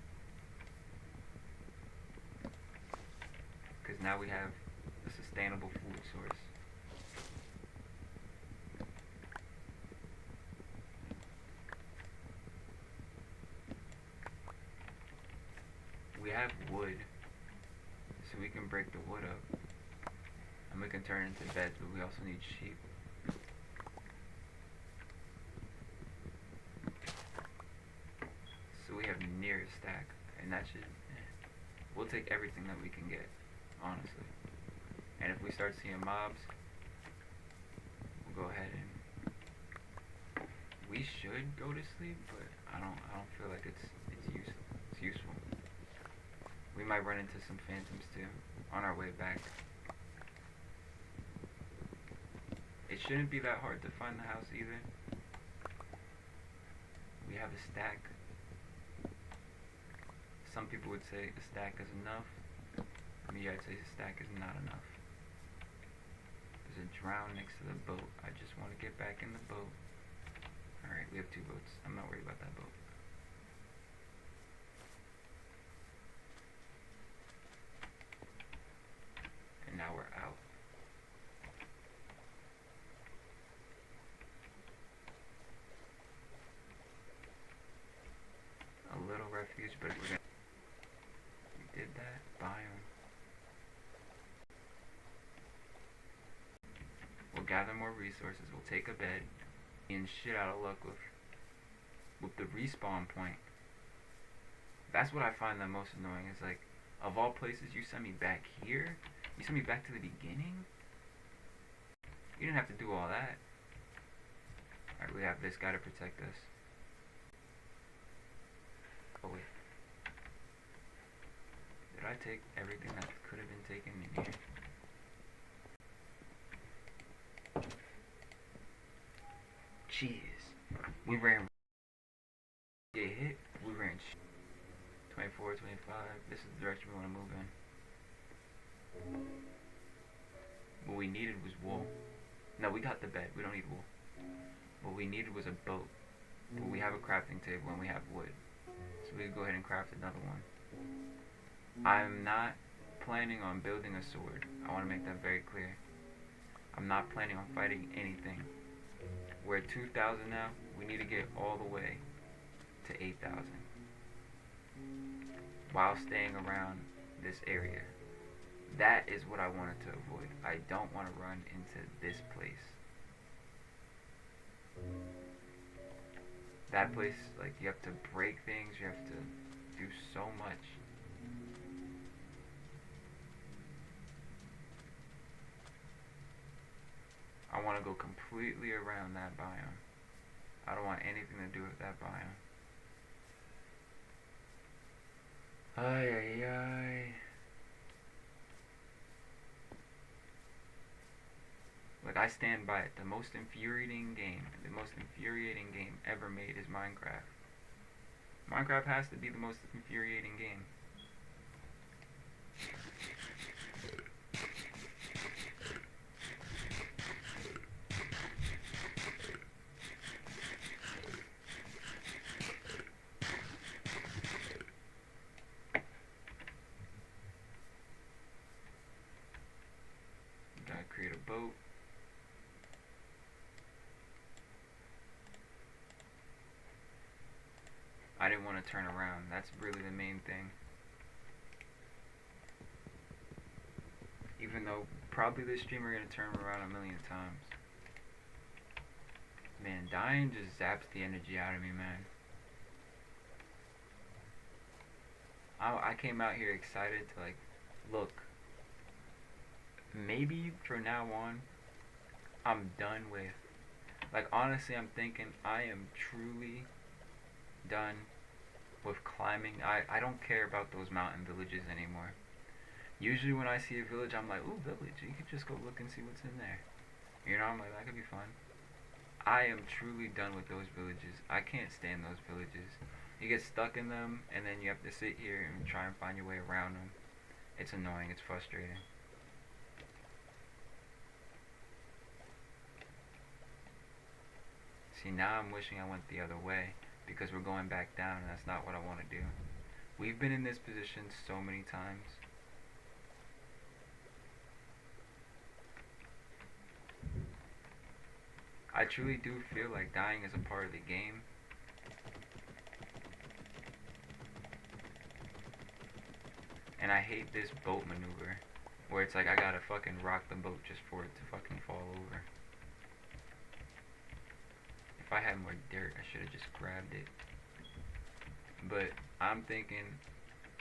because now we have a sustainable food source. We have wood, so we can break the wood up and we can turn it into beds, but we also need sheep. So we have near a stack, and that should, we'll take everything that we can get, honestly. And if we start seeing mobs, we'll go ahead and we should go to sleep, but I don't feel like it's useful. We might run into some phantoms too on our way back. It shouldn't be that hard to find the house either. We have a stack. Some people would say a stack is enough. Me, I'd say a stack is not enough. There's a drown next to the boat. I just want to get back in the boat. Alright, we have 2 boats. I'm not worried about that boat. And now we're out. A little refuge, but we're gonna... We did that. Biome. We'll gather more resources. We'll take a bed. And shit out of luck with the respawn point. That's what I find the most annoying. Is like, of all places, you send me back here. You sent me back to the beginning? You didn't have to do all that. Alright, we have this guy to protect us. Oh wait. Did I take everything that could have been taken in here? Jeez. We ran... Get hit? We ran... 24, 25. This is the direction we want to move in. What we needed was wool. No, we got the bed. We don't need wool. What we needed was a boat. But we have a crafting table and we have wood. So we can go ahead and craft another one. I'm not planning on building a sword. I want to make that very clear. I'm not planning on fighting anything. We're at 2,000 now. We need to get all the way to 8,000. While staying around this area. That is what I wanted to avoid. I don't want to run into this place. That place, like, you have to break things, you have to do so much. I want to go completely around that biome. I don't want anything to do with that biome. Ay, ay, ay. Like, I stand by it. The most infuriating game ever made is Minecraft. Minecraft has to be the most infuriating game. Gotta create a boat. want to turn around. That's really the main thing. Even though probably this stream we're going to turn around a million times. Man, dying just zaps the energy out of me, man. I came out here excited to, like, look, maybe from now on, I'm done with, like, honestly, I'm thinking I am truly done with climbing. I don't care about those mountain villages anymore. Usually when I see a village, I'm like, ooh, village, you could just go look and see what's in there. You know, I'm like, that could be fun. I am truly done with those villages. I can't stand those villages. You get stuck in them, and then you have to sit here and try and find your way around them. It's annoying. It's frustrating. See, now I'm wishing I went the other way, because we're going back down, and that's not what I want to do. We've been in this position so many times. I truly do feel like dying is a part of the game. And I hate this boat maneuver, where it's like I gotta fucking rock the boat just for it to fucking fall over. If I had more dirt, I should have just grabbed it. But I'm thinking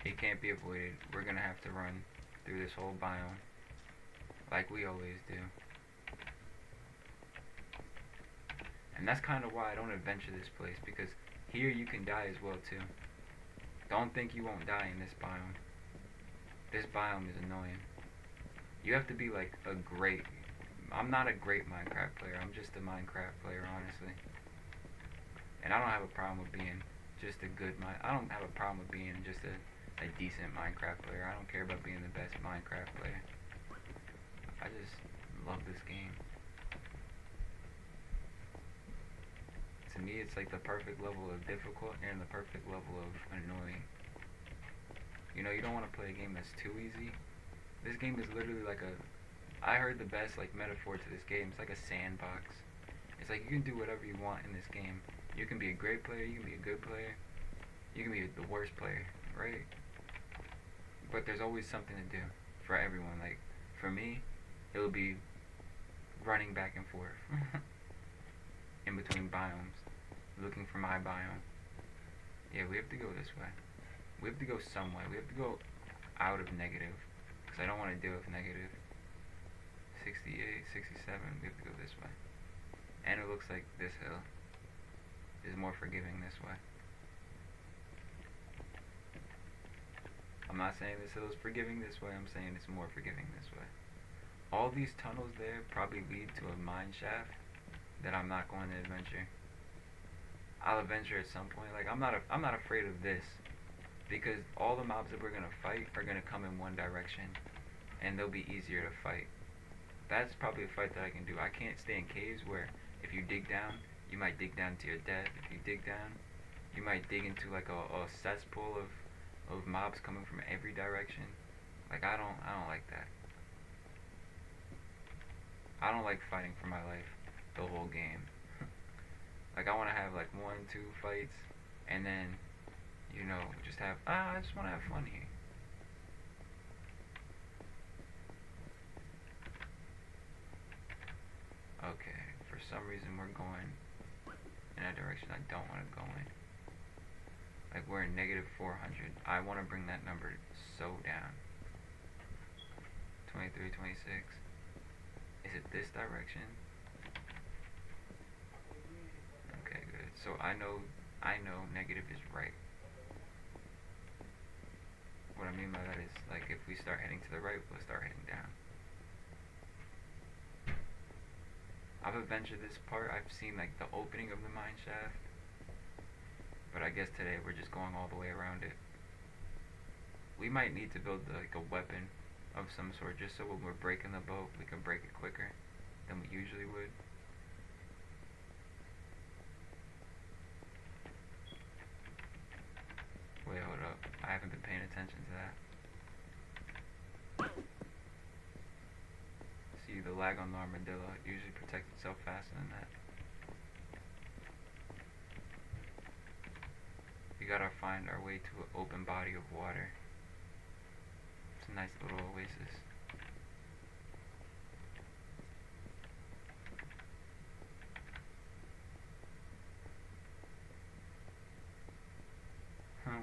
it can't be avoided. We're gonna have to run through this whole biome, like we always do. And that's kind of why I don't adventure this place, because here you can die as well too. Don't think you won't die in this biome. This biome is annoying. You have to be like a great... I'm not a great Minecraft player. I'm just a Minecraft player, honestly. And I don't have a problem with being just a good... I don't have a problem with being just a decent Minecraft player. I don't care about being the best Minecraft player. I just love this game. To me, it's like the perfect level of difficult and the perfect level of annoying. You know, you don't want to play a game that's too easy. This game is literally like a... I heard the best like metaphor to this game. It's like a sandbox. It's like you can do whatever you want in this game. You can be a great player, you can be a good player, you can be the worst player, right? But there's always something to do for everyone. Like, for me, it'll be running back and forth in between biomes, looking for my biome. Yeah, we have to go this way. We have to go some way. We have to go out of negative, because I don't want to deal with negative. 68, 67, we have to go this way. And it looks like this hill is more forgiving this way. I'm not saying this hill is forgiving this way, I'm saying it's more forgiving this way. All these tunnels there probably lead to a mine shaft that I'm not going to adventure. I'll adventure at some point. Like, I'm not afraid of this, because all the mobs that we're gonna fight are gonna come in one direction, and they'll be easier to fight. That's probably a fight that I can do. I can't stay in caves where if you dig down, you might dig down to your death. If you dig down, you might dig into like a cesspool of mobs coming from every direction. Like, I don't like that. I don't like fighting for my life the whole game. Like, I want to have like 1, 2 fights, and then, you know, just have, I just want to have fun here. Okay, for some reason we're going in a direction I don't want to go in. Like, we're in negative 400. I want to bring that number so down. 23, 26. Is it this direction? Okay, good. So I know negative is right. What I mean by that is, like, if we start heading to the right, we'll start heading down. I've adventured this part. I've seen like the opening of the mine shaft, but I guess today we're just going all the way around it. We might need to build like a weapon of some sort, just so when we're breaking the boat, we can break it quicker than we usually would. Wait, hold up. I haven't been paying attention to that. See, the lag on the armadillo usually protects itself faster than that. gotta find our way to an open body of water. It's a nice little oasis.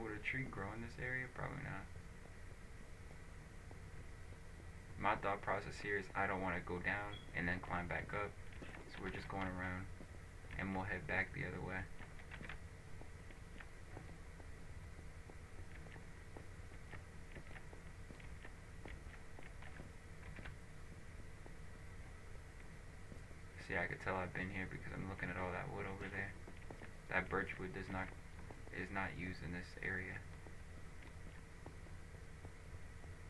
Would a tree grow in this area? Probably not. My thought process here is I don't want to go down and then climb back up. So we're just going around and we'll head back the other way. See, I could tell I've been here because I'm looking at all that wood over there. That birch wood is not used in this area.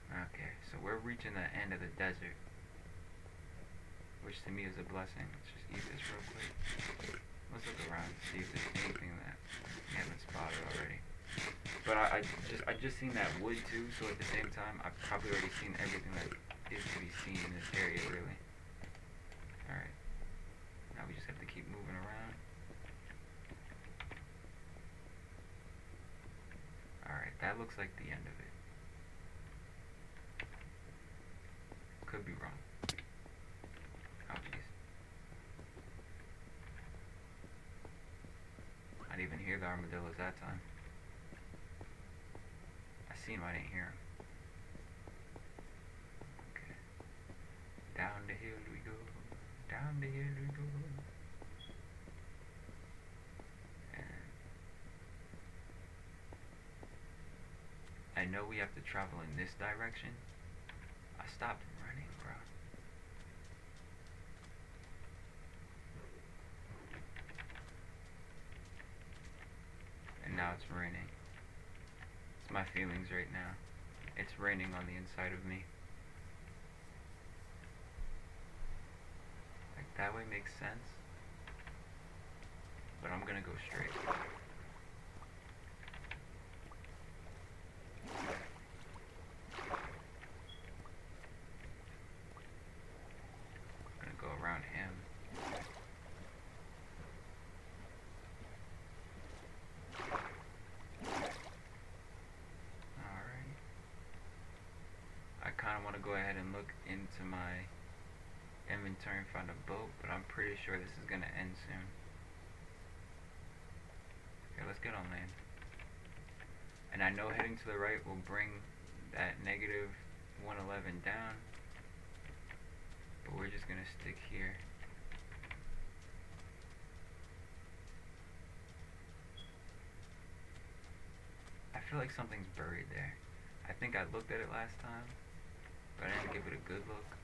Okay, so we're reaching the end of the desert, which to me is a blessing. Let's just eat this real quick. Let's look around and see if there's anything that we haven't spotted already. But I just seen that wood too, so at the same time I've probably already seen everything that is to be seen in this area, really. Alright. Now we just have to keep moving around. Alright, that looks like the end of it. Could be wrong. Oh jeez. I didn't even hear the armadillos that time. I seen him, I didn't hear him. Okay. Down the hill we go. Down the hill we go. And I know we have to travel in this direction. I stopped running, bro. And now it's raining. It's my feelings right now. It's raining on the inside of me. Like, that way makes sense. But I'm gonna go straight. I'm gonna go around him. Alright. I kinda wanna go ahead and look into my inventory and find a boat, but I'm pretty sure this is gonna end soon. Okay, let's get on land. And I know heading to the right will bring that negative 111 down, but we're just gonna stick here. I feel like something's buried there. I think I looked at it last time, but I didn't give it a good look.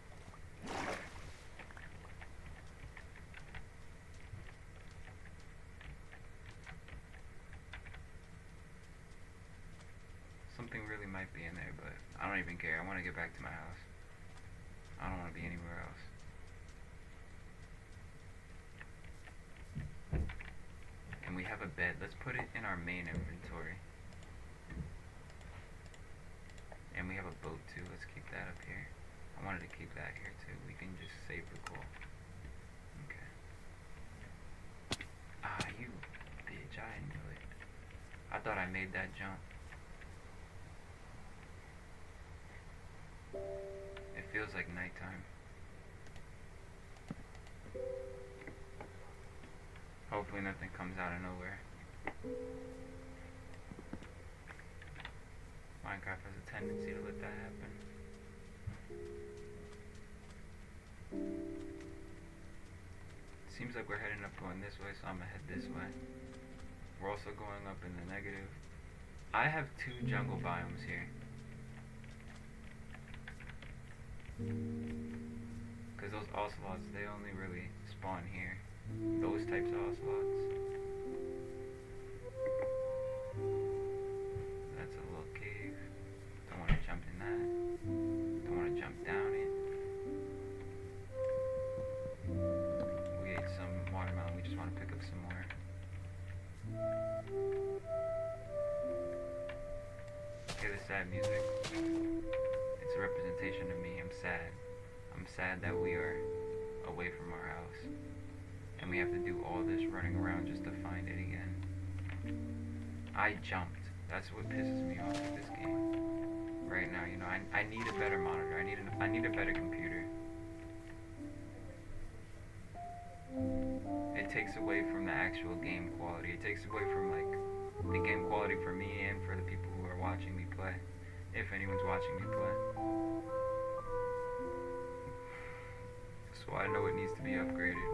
Something really might be in there, but I don't even care. I want to get back to my house. I don't want to be anywhere else. And we have a bed. Let's put it in our main inventory. And we have a boat too. Let's keep that up here. I wanted to keep that here too. We can just save the call. Okay. Ah, you bitch. I knew it. I thought I made that jump. It feels like nighttime. Hopefully nothing comes out of nowhere. Minecraft has a tendency to let that happen. Seems like we're heading up going this way, so I'm gonna head this way. We're also going up in the negative. I have 2 jungle biomes here. Because those ocelots, they only really spawn here. Those types of ocelots. That's a little cave. Don't want to jump in that. Don't want to jump down it. We ate some watermelon. We just want to pick up some more. Okay, the sad music. It's a representation of me. I'm sad. I'm sad that we are away from our house. And we have to do all this running around just to find it again. I jumped. That's what pisses me off with this game right now. You know, I need a better monitor. I need a better computer. It takes away from the actual game quality. It takes away from like the game quality for me and for the people who are watching me play, if anyone's watching me play. So I know it needs to be upgraded.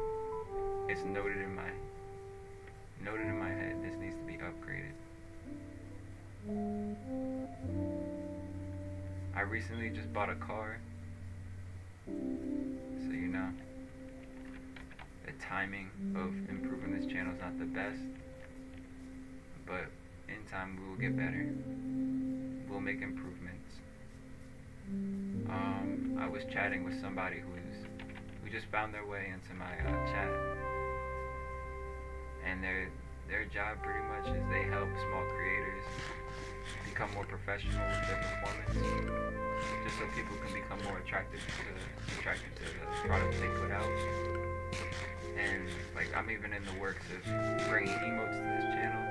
It's noted in my head. This needs to be upgraded. I recently just bought a car, so you know, the timing of improving this channel is not the best, but in time we will get better. We'll make improvements. I was chatting with somebody who just found their way into my chat, and their job pretty much is they help small creators become more professional with their performance, just so people can become more attracted to the product they put out. And like I'm even in the works of bringing emotes to this channel.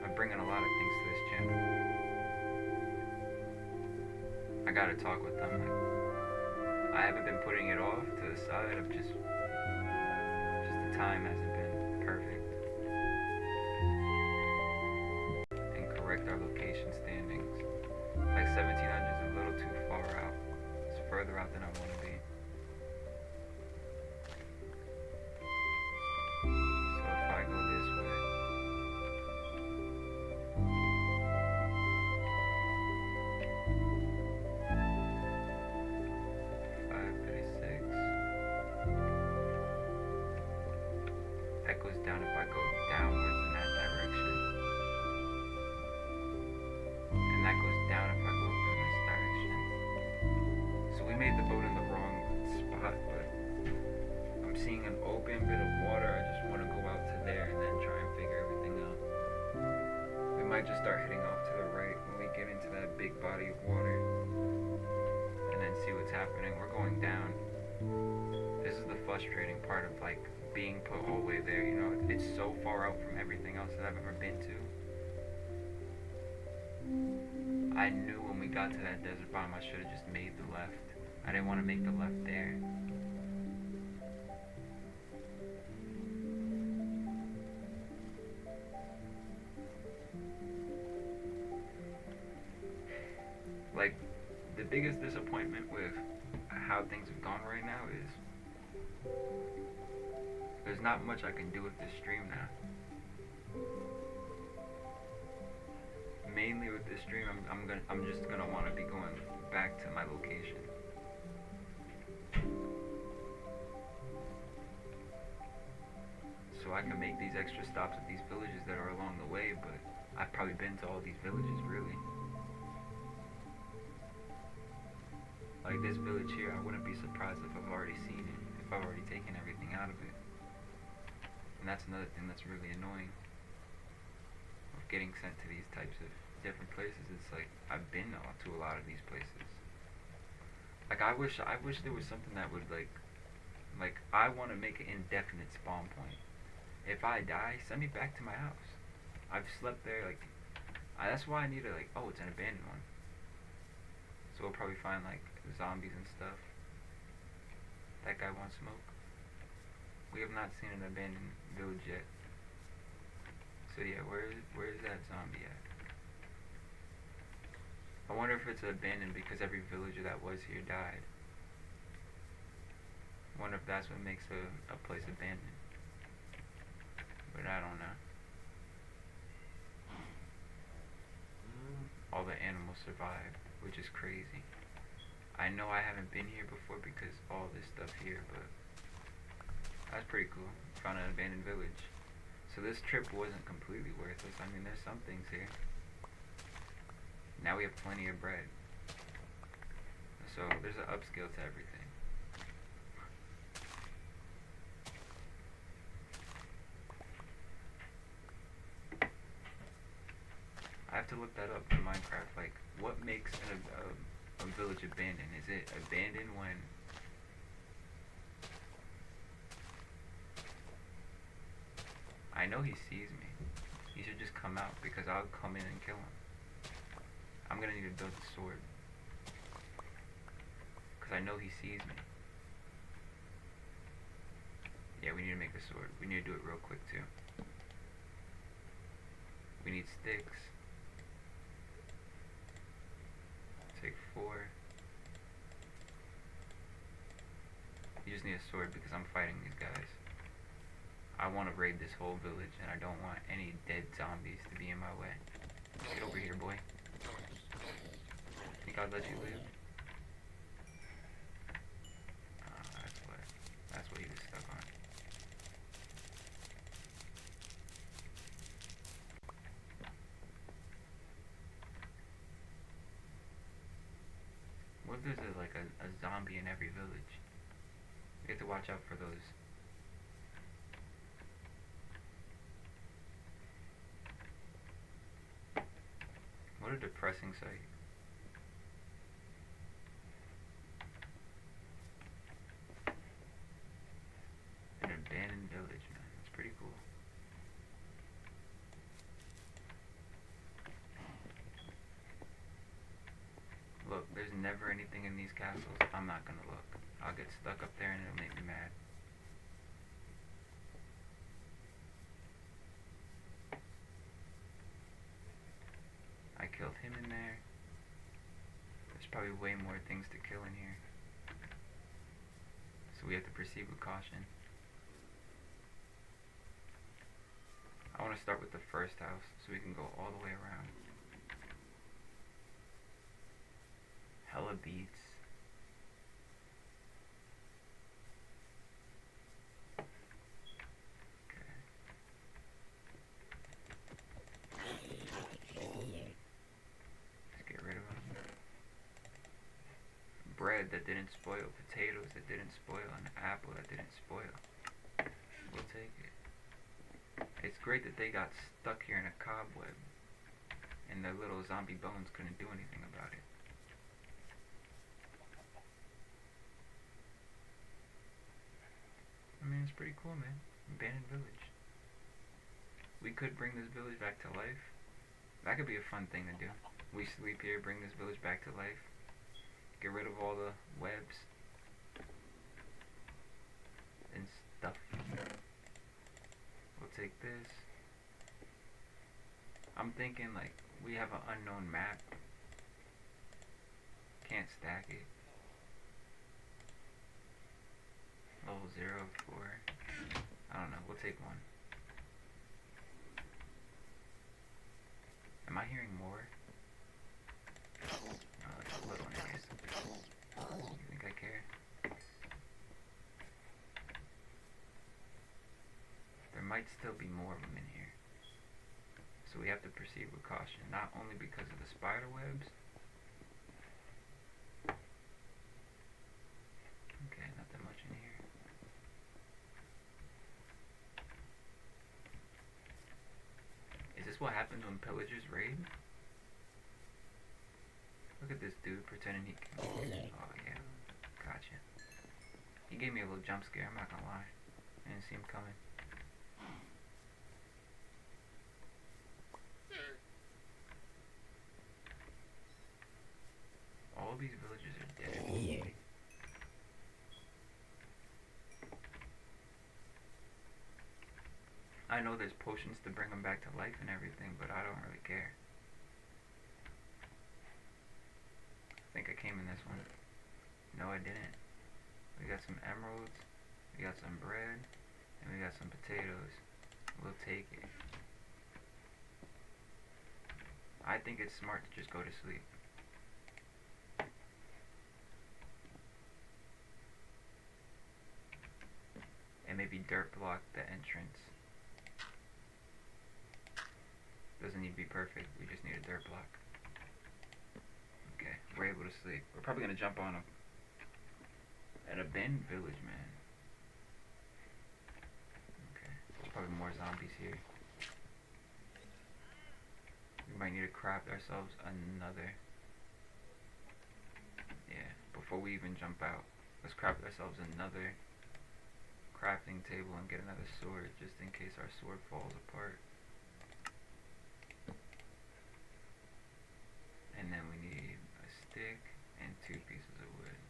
I'm bringing a lot of things to this channel. I gotta talk with them. I haven't been putting it off to the side. I've just the time hasn't been perfect. And correct our location standings. Like 1700 is a little too far out. It's further out than I want to be. So if I go this way, 536. That goes down if I go downwards in that direction. And that goes down if I go up in this direction. So we made the boat in the wrong spot, but I'm seeing an open bit of water. I just want to go out to there and then try and figure everything out. We might just start heading off to the right when we get into that big body of water. And then see what's happening. We're going down. This is the frustrating part of like being put all the way there, you know. It's so far out from everything else that I've ever been to. I knew when we got to that desert bottom I should have just made the left. I didn't want to make the left there. Like, the biggest disappointment with how things have gone right now is there's not much I can do with this stream now. Mainly with this stream, I'm just gonna want to be going back to my location. So I can make these extra stops at these villages that are along the way, but I've probably been to all these villages, really. Like this village here, I wouldn't be surprised if I've already seen it, if I've already taken everything out of it. And that's another thing that's really annoying of getting sent to these types of different places. It's like I've been to a lot of these places. Like I wish there was something that would like I want to make an indefinite spawn point. If I die, send me back to my house. I've slept there like that's why I need to like, oh, it's an abandoned one. So we'll probably find like zombies and stuff. That guy wants smoke. We have not seen an abandoned village yet. So yeah, where is that zombie at? I wonder if it's abandoned because every villager that was here died. I wonder if that's what makes a place abandoned. But I don't know. All the animals survived, which is crazy. I know I haven't been here before because all this stuff here, but that's pretty cool. Found an abandoned village. So this trip wasn't completely worthless. I mean, there's some things here. Now we have plenty of bread. So there's an upscale to everything. I have to look that up in Minecraft. Like, what makes a village abandoned? Is it abandoned when I know he sees me. He should just come out because I'll come in and kill him. I'm gonna need to build the sword. Because I know he sees me. Yeah, we need to make the sword. We need to do it real quick too. We need sticks. Take 4. You just need a sword because I'm fighting these guys. I want to raid this whole village and I don't want any dead zombies to be in my way. Get over here, boy. Think I'd let you live? That's what he was stuck on. What if there's like a zombie in every village? We have to watch out for those. What a depressing sight. An abandoned village, man. That's pretty cool. Look, there's never anything in these castles. I'm not gonna look. I'll get stuck up there and it'll make me mad. I killed him in there. There's probably way more things to kill in here. So we have to proceed with caution. I want to start with the first house so we can go all the way around. Hella beats. Bread that didn't spoil, potatoes that didn't spoil, an apple that didn't spoil. We'll take it. It's great that they got stuck here in a cobweb and their little zombie bones couldn't do anything about it. I mean, it's pretty cool, man. Abandoned village. We could bring this village back to life. That could be a fun thing to do. We sleep here, bring this village back to life. Get rid of all the webs and stuff. We'll take this. I'm thinking like we have an unknown map. Can't stack it. Level 0, 4. I don't know. We'll take 1. Am I hearing more? Oh, it's a little in here. You think I care? There might still be more of them in here. So we have to proceed with caution, not only because of the spider webs. Okay, not that much in here. Is this what happens when pillagers raid? Look at this dude pretending he can. Oh yeah, gotcha. He gave me a little jump scare, I'm not gonna lie. I didn't see him coming. All these villagers are dead. I know there's potions to bring them back to life and everything, but I don't really care. I think I came in this one. No, I didn't. We got some emeralds, we got some bread, and we got some potatoes. We'll take it. I think it's smart to just go to sleep. And maybe dirt block the entrance. Doesn't need to be perfect, we just need a dirt block. Okay, we're able to sleep. We're probably gonna jump on an abandoned village, man. Okay, there's probably more zombies here. We might need to craft ourselves another. Yeah, before we even jump out, let's craft ourselves another crafting table and get another sword just in case our sword falls apart. And then we need a stick and 2 pieces of wood.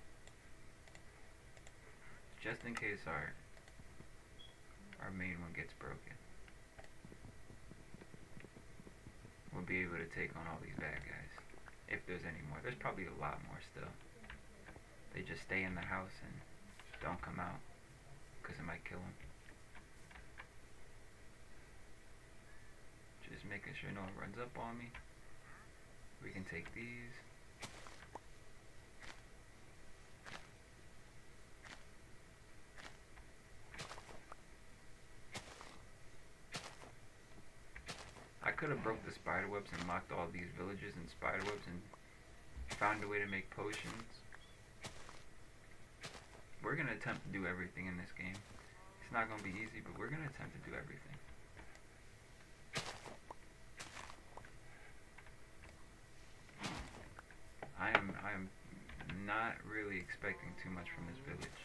Just in case our main one gets broken. We'll be able to take on all these bad guys. If there's any more. There's probably a lot more still. They just stay in the house and don't come out. Because it might kill them. Just making sure no one runs up on me. We can take these. I could have broke the spider webs and locked all these villages in spider webs and found a way to make potions. We're gonna attempt to do everything in this game. It's not gonna be easy, but we're gonna attempt to do everything. I am not really expecting too much from this village.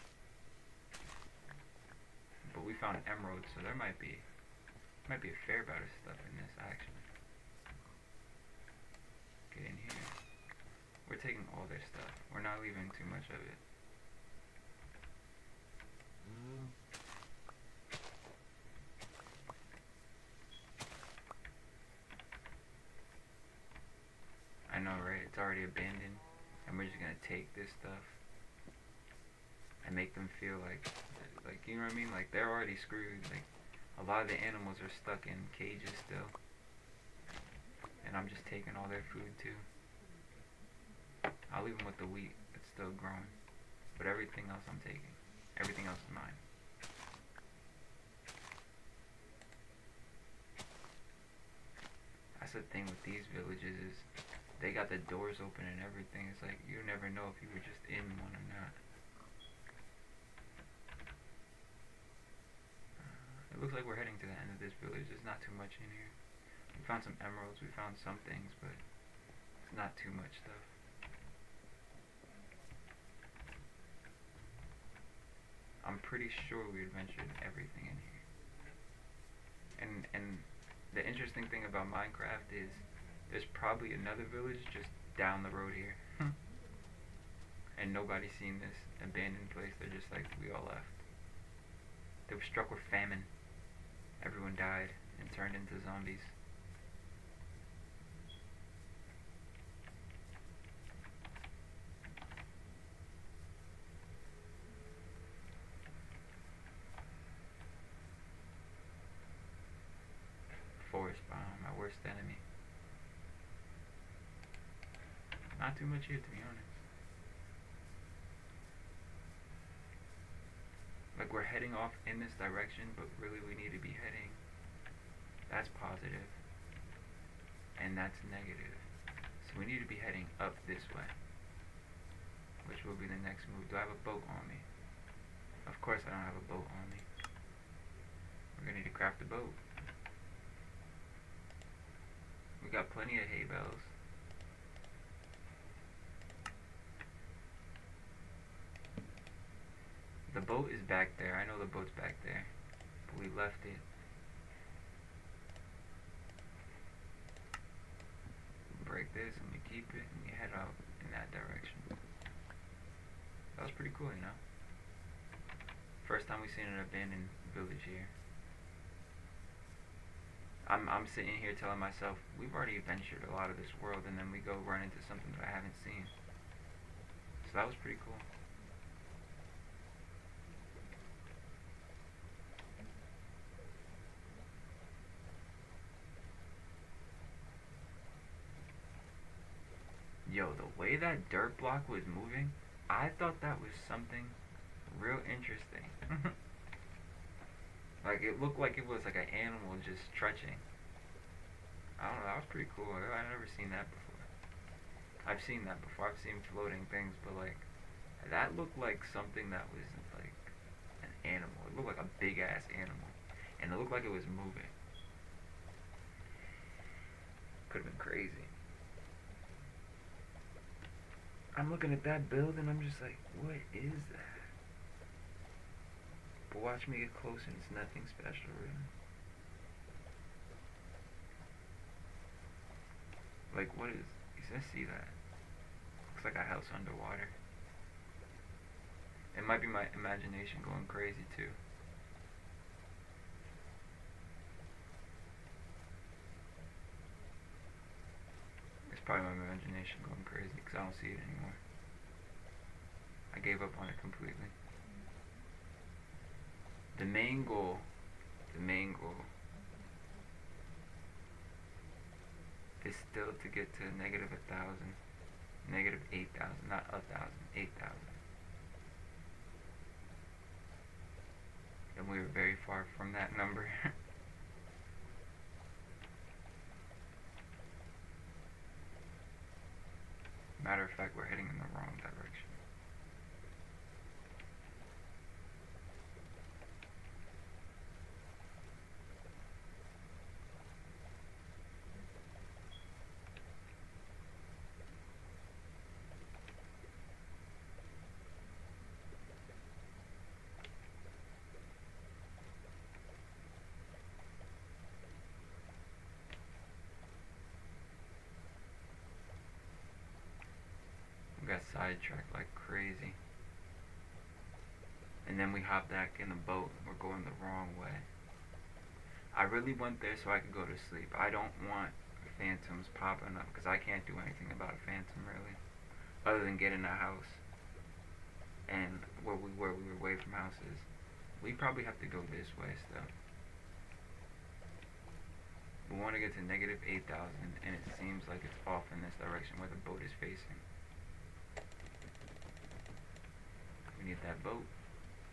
But we found emeralds, so there might be a fair amount of stuff in this actually. Get in here. We're taking all their stuff. We're not leaving too much of it. I know, right? It's already abandoned, and we're just gonna take this stuff and make them feel like you know what I mean? Like they're already screwed. Like a lot of the animals are stuck in cages still, and I'm just taking all their food too. I'll leave them with the wheat that's still growing, but everything else I'm taking. Everything else is mine. That's the thing with these villages is they got the doors open and everything. It's like you never know if you were just in one or not. It looks like we're heading to the end of this village. There's not too much in here. We found some emeralds. We found some things, but it's not too much stuff. I'm pretty sure we adventured everything in here. And the interesting thing about Minecraft is there's probably another village just down the road here. And nobody's seen this abandoned place. They're just like, we all left. They were struck with famine. Everyone died and turned into zombies. Forest bomb, my worst enemy. Not too much here, to be honest. Like we're heading off in this direction, but really we need to be heading. That's positive. And that's negative. So we need to be heading up this way. Which will be the next move. Do I have a boat on me? Of course I don't have a boat on me. We're gonna need to craft a boat. We got plenty of hay bales. The boat is back there. I know the boat's back there. But we left it. Break this and we keep it and we head out in that direction. That was pretty cool, you know? First time we've seen an abandoned village here. I'm sitting here telling myself, we've already adventured a lot of this world, and then we go run into something that I haven't seen. So that was pretty cool. Yo, the way that dirt block was moving, I thought that was something real interesting. Like, it looked like it was like an animal just stretching. I don't know, that was pretty cool. I've never seen that before. I've seen that before. I've seen floating things, but like, that looked like something that was like an animal. It looked like a big ass animal. And it looked like it was moving. Could have been crazy. I'm looking at that build and I'm just like, what is that? But watch me get close and it's nothing special, really. Like, what is... You I see that. Looks like a house underwater. It might be my imagination going crazy too. It's probably my imagination going crazy because I don't see it anymore. I gave up on it completely. The main goal is still to get to negative 1,000, negative 8,000, not 1,000, 8,000. And we were very far from that number. Matter of fact, we're heading in the wrong direction. We got sidetracked like crazy. And then we hopped back in the boat and we're going the wrong way. I really went there so I could go to sleep. I don't want phantoms popping up because I can't do anything about a phantom really. Other than get in a house. And where we were away from houses. We probably have to go this way still. We want to get to negative 8,000 and it seems like it's off in this direction where the boat is facing. We need that boat,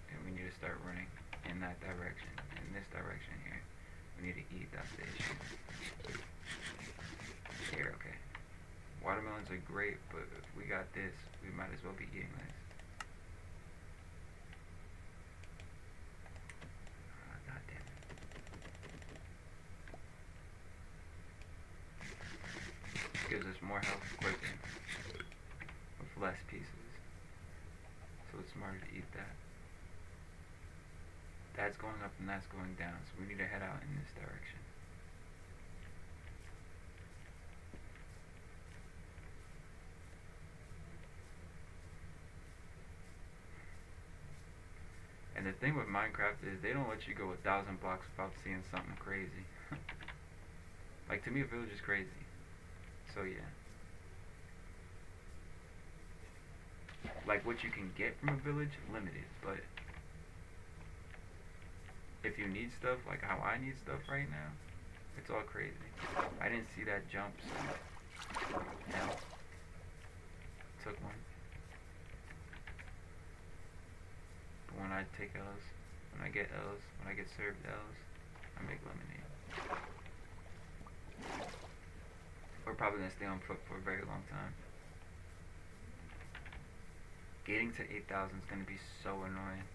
and we need to start running in that direction, in this direction here. We need to eat, that's the issue. Here, okay. Watermelons are great, but if we got this, we might as well be eating this. God damn it. Gives us more health quicker, with less pieces. So it's smarter to eat that. That's going up and that's going down, so we need to head out in this direction. And the thing with Minecraft is they don't let you go 1,000 blocks without seeing something crazy. Like to me a village is crazy. So yeah. Like what you can get from a village, limited, but if you need stuff like how I need stuff right now, it's all crazy. I didn't see that jump, so L. Took one. But when I take L's, when I get L's, when I get served L's, I make lemonade. We're probably gonna stay on foot for a very long time. Getting to 8,000 is going to be so annoying.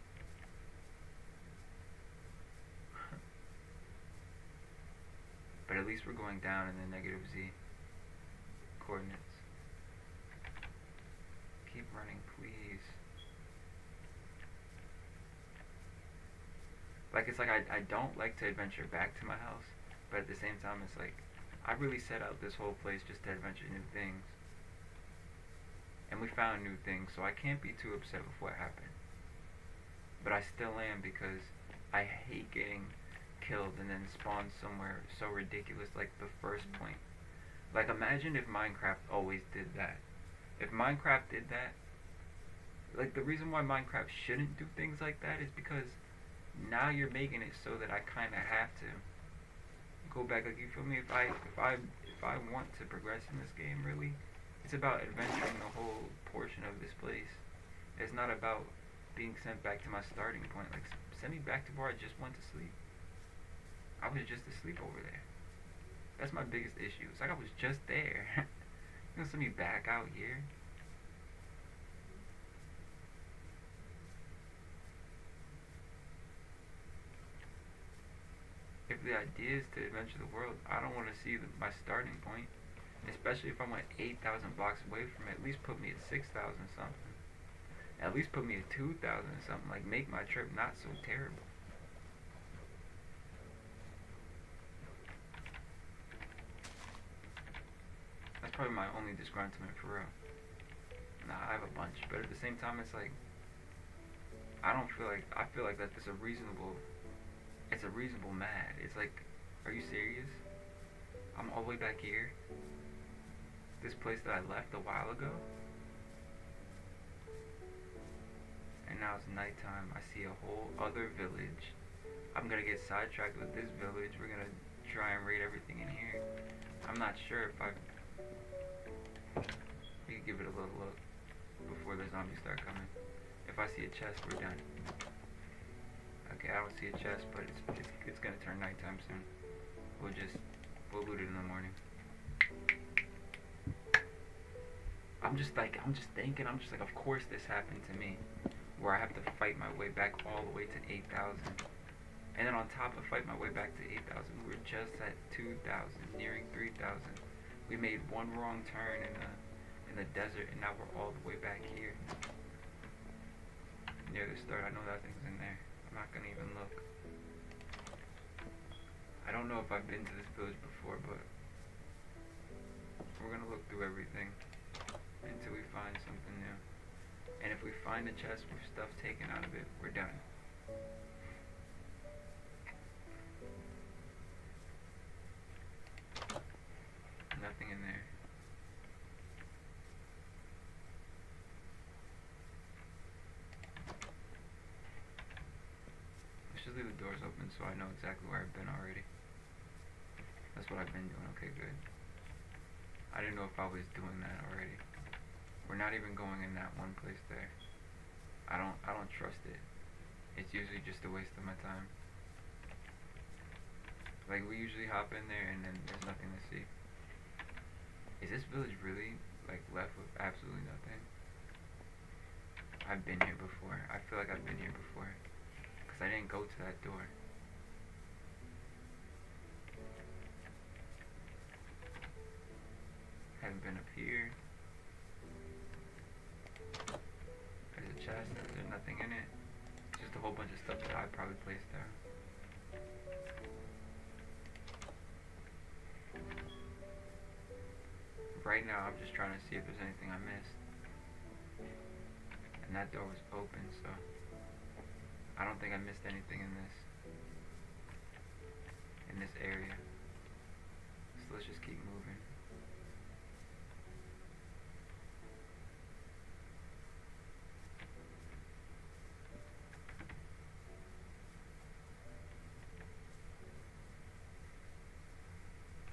But at least we're going down in the negative Z coordinates. Keep running, please. Like, it's like I don't like to adventure back to my house, but at the same time, it's like, I really set out this whole place just to adventure new things. And we found new things, so I can't be too upset with what happened. But I still am because I hate getting killed and then spawned somewhere so ridiculous like the first point. Like imagine if Minecraft always did that. If Minecraft did that, like the reason why Minecraft shouldn't do things like that is because now you're making it so that I kind of have to go back. Like you feel me? If I want to progress in this game, really. It's about adventuring the whole portion of this place. It's not about being sent back to my starting point. Like, send me back to where I just went to sleep. I was just asleep over there. That's my biggest issue. It's like I was just there. You gonna send me back out here? If the idea is to adventure the world, I don't want to see my starting point. Especially if I'm like 8,000 blocks away from it, at least put me at 6,000 something. At least put me at 2,000 something. Like make my trip not so terrible. probably my only disgruntlement for real. Nah, I have a bunch, but at the same time, it's like I feel like that it's a reasonable. It's a reasonable mad. It's like, are you serious? I'm all the way back here. This place that I left a while ago. And now it's nighttime. I see a whole other village. I'm gonna get sidetracked with this village. We're gonna try and raid everything in here. I'm not sure if I. We can give it a little look before the zombies start coming. If I see a chest, we're done. Okay, I don't see a chest, but it's gonna turn nighttime soon. We'll loot it in the morning. I'm just thinking, of course this happened to me, where I have to fight my way back all the way to 8,000, and then on top of fight my way back to 8,000, we're just at 2,000, nearing 3,000. We made one wrong turn in the desert, and now we're all the way back here, near the start. I know that thing's in there. I'm not gonna even look. I don't know if I've been to this village before, but we're gonna look through everything until we find something new. And if we find a chest with stuff taken out of it, we're done. Nothing in there. Let's just leave the doors open so I know exactly where I've been already. That's what I've been doing. Okay, good. I didn't know if I was doing that already. We're not even going in that one place there. I don't trust it. It's usually just a waste of my time. Like, we usually hop in there and then there's nothing to see. Is this village really, like, left with absolutely nothing? I've been here before. I feel like I've been here before. Because I didn't go to that door. Haven't been up here. There's a chest. There's nothing in it. Just a whole bunch of stuff that I probably placed there. Right now, I'm just trying to see if there's anything I missed. And that door was open, so I don't think I missed anything in this area. So let's just keep moving.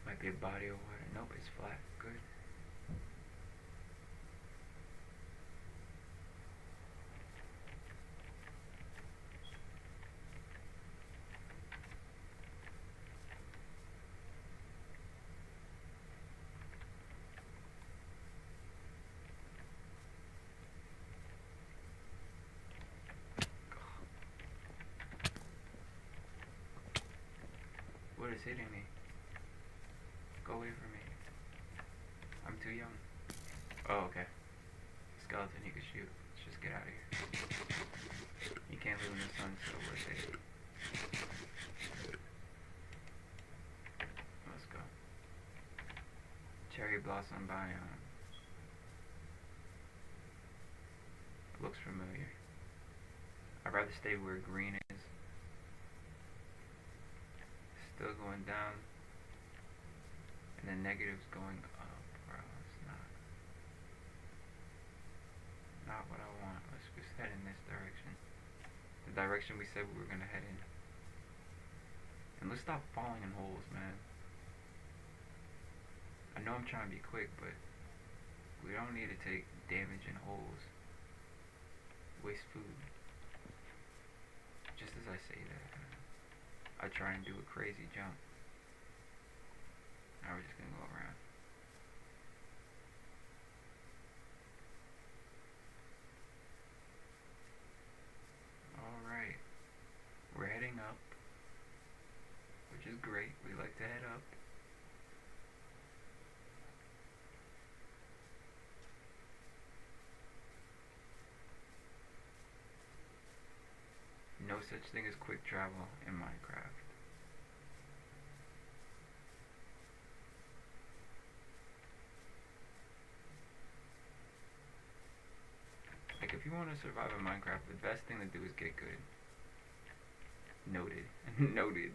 Might be a body of water. Nope, it's flat. Good. What is hitting me? Go away from me. I'm too young. Oh, okay. Skeleton, you can shoot. Let's just get out of here. You can't live in the sun, so we're safe. Let's go. Cherry blossom biome. Looks familiar. I'd rather stay where green is. Still going down. And the negative's going up, bro. It's not what I want. Let's just head in this direction. The direction we said we were gonna head in. And let's stop falling in holes, man. I know I'm trying to be quick, but we don't need to take damage in holes. Waste food. Just as I say that, I try and do a crazy jump. Now we're just gonna go around. Alright. We're heading up, which is great. We like to head up. No such thing as quick travel in Minecraft. to survive in Minecraft, the best thing to do is get good. Noted. Noted.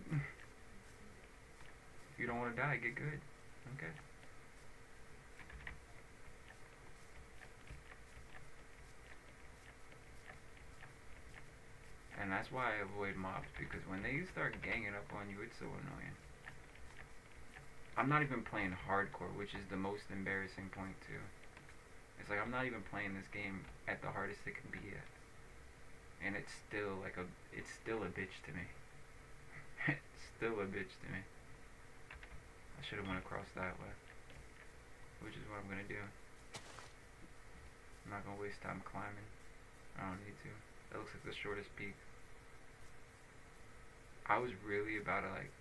If you don't want to die, get good. Okay. And that's why I avoid mobs, because when they start ganging up on you, it's so annoying. I'm not even playing hardcore, which is the most embarrassing point too. It's like I'm not even playing this game at the hardest it can be at. And it's still like it's still a bitch to me. It's still a bitch to me. I should have went across that way, which is what I'm gonna do. I'm not gonna waste time climbing. I don't need to. That looks like the shortest peak. I was really about to like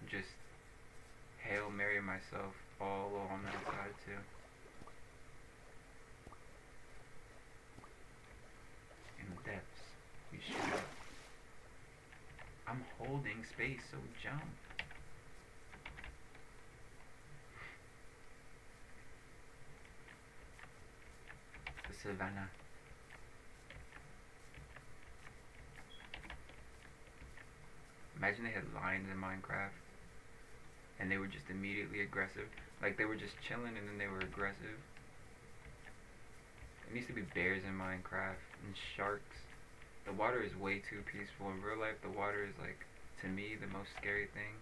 just Hail Mary myself all along that side too. In the depths, we shoot up. I'm holding space, so jump. The savannah. Imagine they had lions in Minecraft and they were just immediately aggressive. Like they were just chilling and then they were aggressive. There needs to be bears in Minecraft and sharks. The water is way too peaceful. In real life, the water is like, to me, the most scary thing.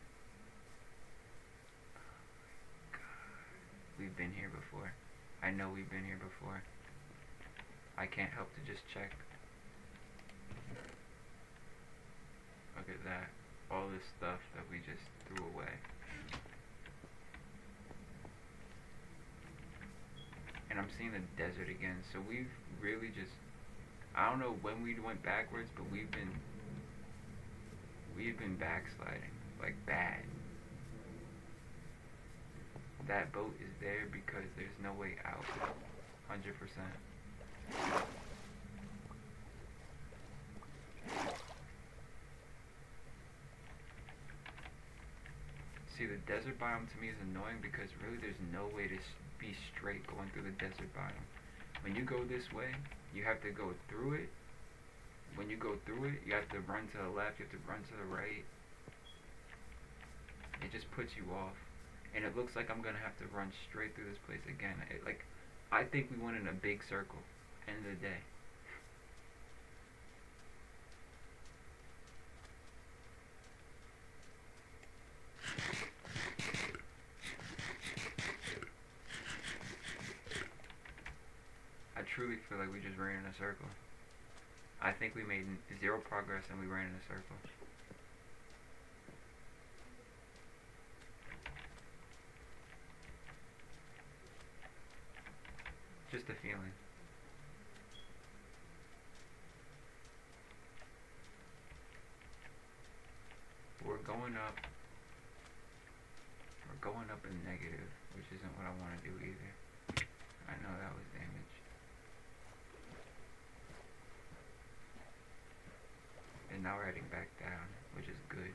Oh my god. We've been here before. I know we've been here before. I can't help to just check. Look at that. All this stuff that we just threw away. And I'm seeing the desert again, so we've really just, I don't know when we went backwards, but we've been backsliding, like bad. That boat is there because there's no way out, 100%. See, the desert biome to me is annoying because really there's no way to be straight going through the desert biome. When you go this way, you have to go through it. When you go through it, you have to run to the left, you have to run to the right. It just puts you off. And it looks like I'm going to have to run straight through this place again. I think we went in a big circle. End of the day. I truly feel like we just ran in a circle. I think we made zero progress and we ran in a circle. Just a feeling. We're going up. We're going up in negative, which isn't what I want to do either. I know that was damage. And now we're heading back down, which is good.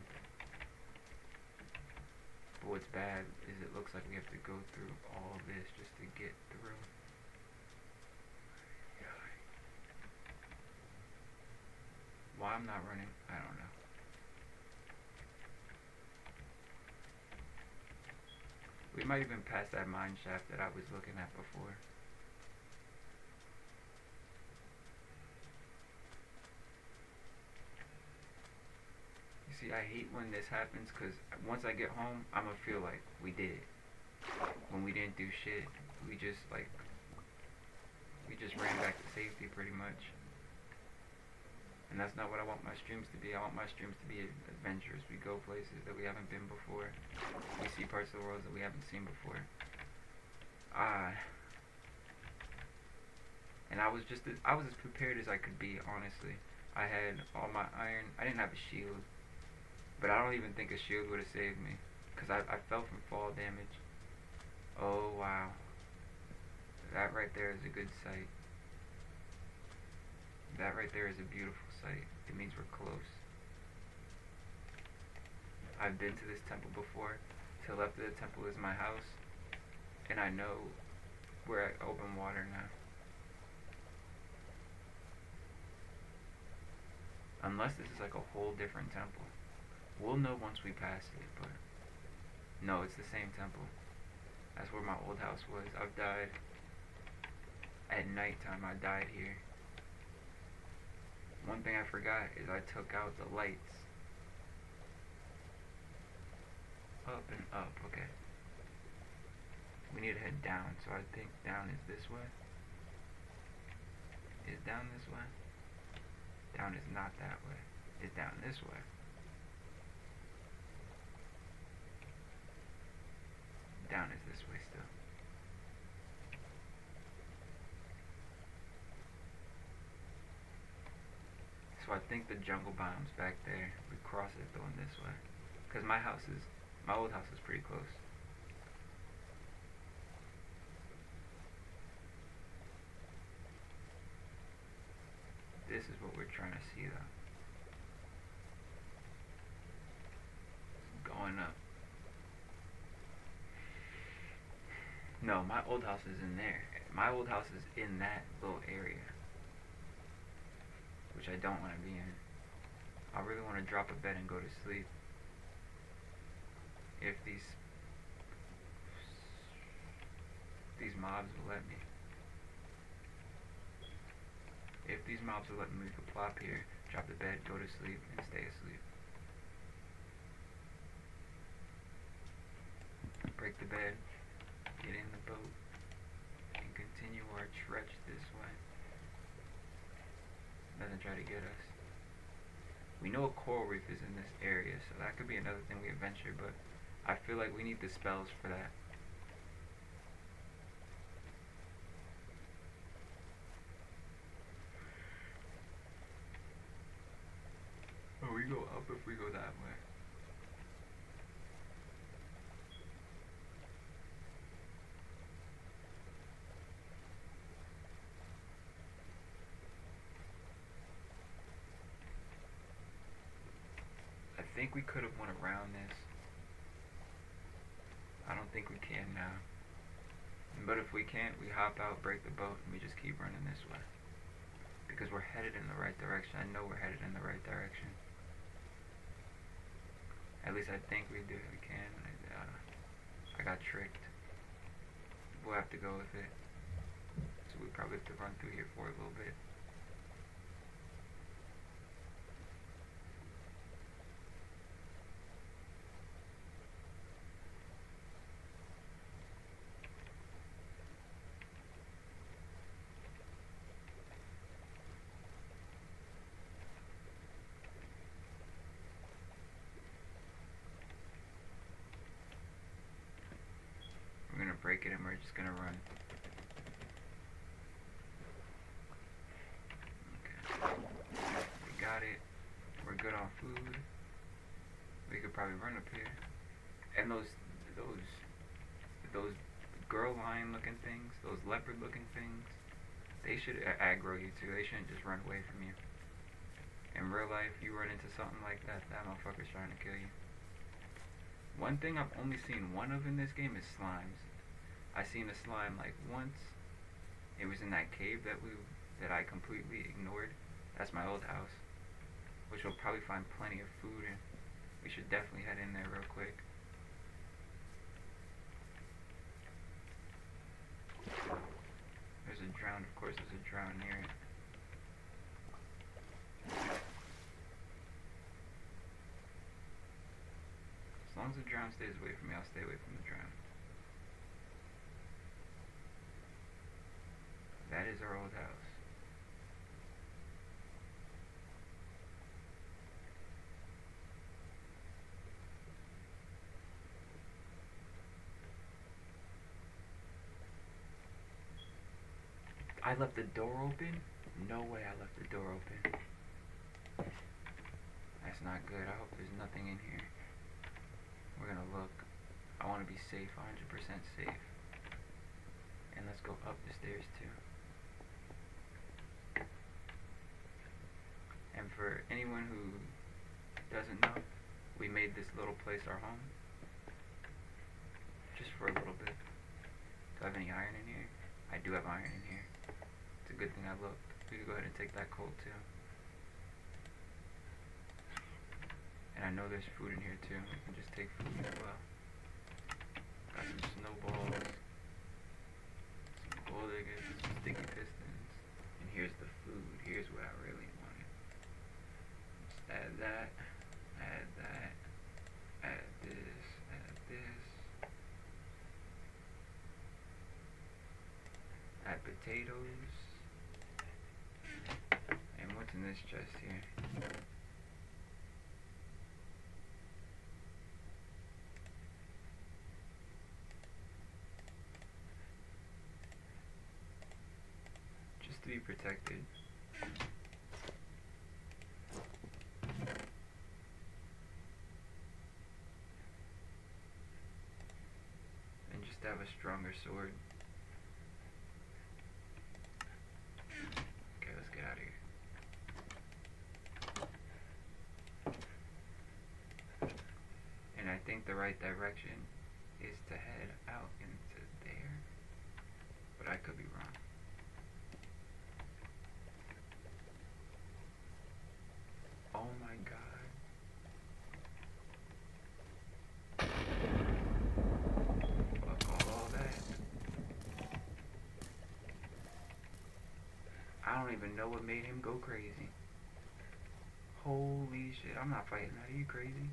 But what's bad is it looks like we have to go through all of this just to get through. Why I'm not running, I don't know. We might even pass that mine shaft that I was looking at before. You see, I hate when this happens because once I get home, I'm gonna feel like we did it. When we didn't do shit, we just ran back to safety pretty much. And that's not what I want my streams to be. I want my streams to be adventures. We go places that we haven't been before. We see parts of the world that we haven't seen before. And I was as prepared as I could be, honestly. I had all my iron. I didn't have a shield. But I don't even think a shield would have saved me. Because I fell from fall damage. Oh, wow. That right there is a good sight. That right there is a beautiful sight. It means we're close. I've been to this temple before. To the left of the temple is my house. And I know we're at open water now. Unless this is like a whole different temple. We'll know once we pass it, but no, it's the same temple. That's where my old house was. I've died. At nighttime, I died here. One thing I forgot is I took out the lights. Up and up, okay. We need to head down, so I think down is this way. Is down this way? Down is not that way. It's down this way. Down is this way still. So I think the jungle biome's back there. We cross it going this way. Cause my old house is pretty close. This is what we're trying to see though. It's going up. No, my old house is in there. My old house is in that little area, which I don't want to be in. I really want to drop a bed and go to sleep. If these mobs will let me. If these mobs will let me, we could plop here, drop the bed, go to sleep, and stay asleep. Break the bed, get in the boat, and continue our trek this way. Doesn't try to get us. We know a coral reef is in this area, so that could be another thing we adventure, but I feel like we need the spells for that. Oh, we go up if we go that way. I think we could have went around this. I don't think we can now. But if we can't, we hop out, break the boat, and we just keep running this way. Because we're headed in the right direction. I know we're headed in the right direction. At least I think we do. We can. I got tricked. We'll have to go with it. So we probably have to run through here for a little bit. We're gonna break it and we're just gonna run. Okay. We got it. We're good on food. We could probably run up here. And those girl lion looking things, those leopard looking things, they should aggro you too. They shouldn't just run away from you. In real life, you run into something like that, that motherfucker's trying to kill you. One thing I've only seen one of in this game is slimes. I seen a slime like once. It was in that cave that I completely ignored. That's my old house, which we'll probably find plenty of food in. We should definitely head in there real quick. There's a drown, of course there's a drown near it. As long as the drown stays away from me, I'll stay away from the drown. That is our old house. I left the door open? No way I left the door open. That's not good. I hope there's nothing in here. We're gonna look. I want to be safe, 100% safe. And let's go up the stairs too. And for anyone who doesn't know, we made this little place our home. Just for a little bit. Do I have any iron in here? I do have iron in here. It's a good thing I looked. We could go ahead and take that coal too. And I know there's food in here too. We can just take food as well. Got some snowballs, some gold diggers, some sticky pistons. And here's the food. Here's what I really wanted. Just add that, add that, add this, add this. Add potatoes. And what's in this chest here? Just to be protected. And just have a stronger sword. Okay, let's get out of here. And I think the right direction is to head out into there. But I could be wrong. Oh my god. Fuck all that. I don't even know what made him go crazy. Holy shit, I'm not fighting that. Are you crazy?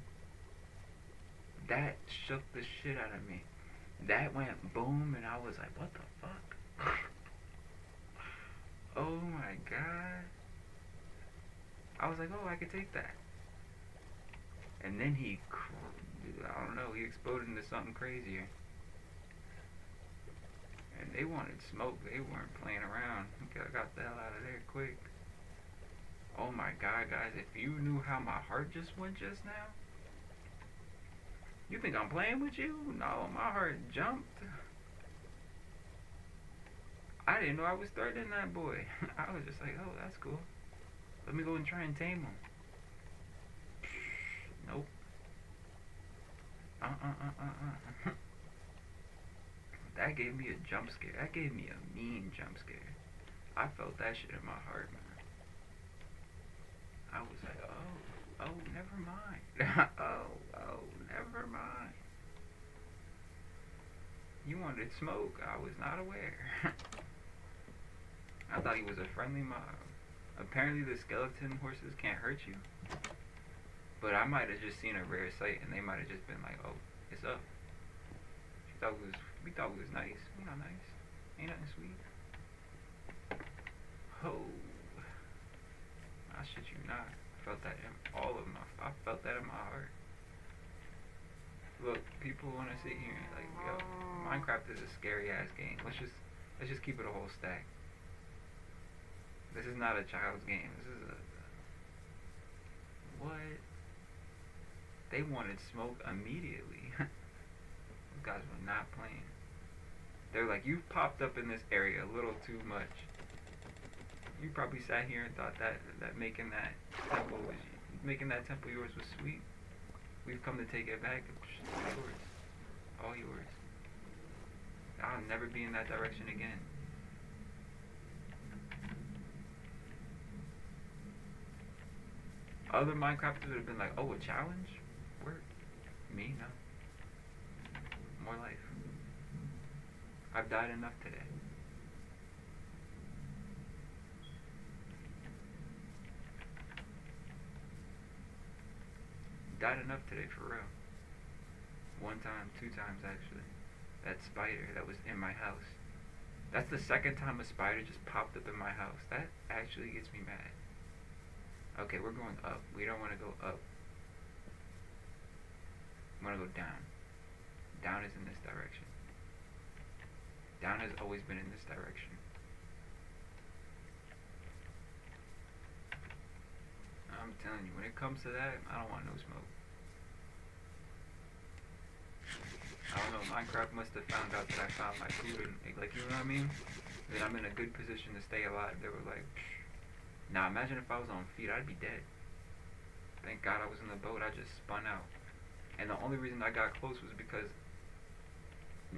That shook the shit out of me. That went boom and I was like, what the fuck? Oh my god. I was like, oh, I could take that. And then he, I don't know, he exploded into something crazier. And they wanted smoke. They weren't playing around. Okay, I got the hell out of there quick. Oh my god, guys, if you knew how my heart just went just now. You think I'm playing with you? No, my heart jumped. I didn't know I was threatening that boy. I was just like, oh, that's cool. Let me go and try and tame him. Nope. That gave me a jump scare. That gave me a mean jump scare. I felt that shit in my heart, man. I was like, oh, never mind. oh, never mind. You wanted smoke. I was not aware. I thought he was a friendly mob. Apparently the skeleton horses can't hurt you. But I might have just seen a rare sight and they might have just been like, oh, it's up. We thought we was nice. We're not nice. Ain't nothing sweet. Oh. I shit you not. I felt that in I felt that in my heart. Look, people want to sit here and like, yo, Minecraft is a scary ass game. Let's just keep it a whole stack. This is not a child's game. This is a what? They wanted smoke immediately. Those guys were not playing. They're like, you popped up in this area a little too much. You probably sat here and thought that making that temple yours was sweet. We've come to take it back. It's yours. All yours. I'll never be in that direction again. Other Minecrafters would have been like, oh, a challenge? Work. Me? No. More life. I've died enough today. Died enough today, for real. 1 time, 2 times actually. That spider that was in my house. That's the second time a spider just popped up in my house. That actually gets me mad. Okay, we're going up. We don't want to go up. We want to go down. Down is in this direction. Down has always been in this direction. I'm telling you, when it comes to that, I don't want no smoke. I don't know, Minecraft must have found out that I found my food and, like, you know what I mean? That I'm in a good position to stay alive. They were like, now imagine if I was on feet, I'd be dead. Thank God I was in the boat, I just spun out. And the only reason I got close was because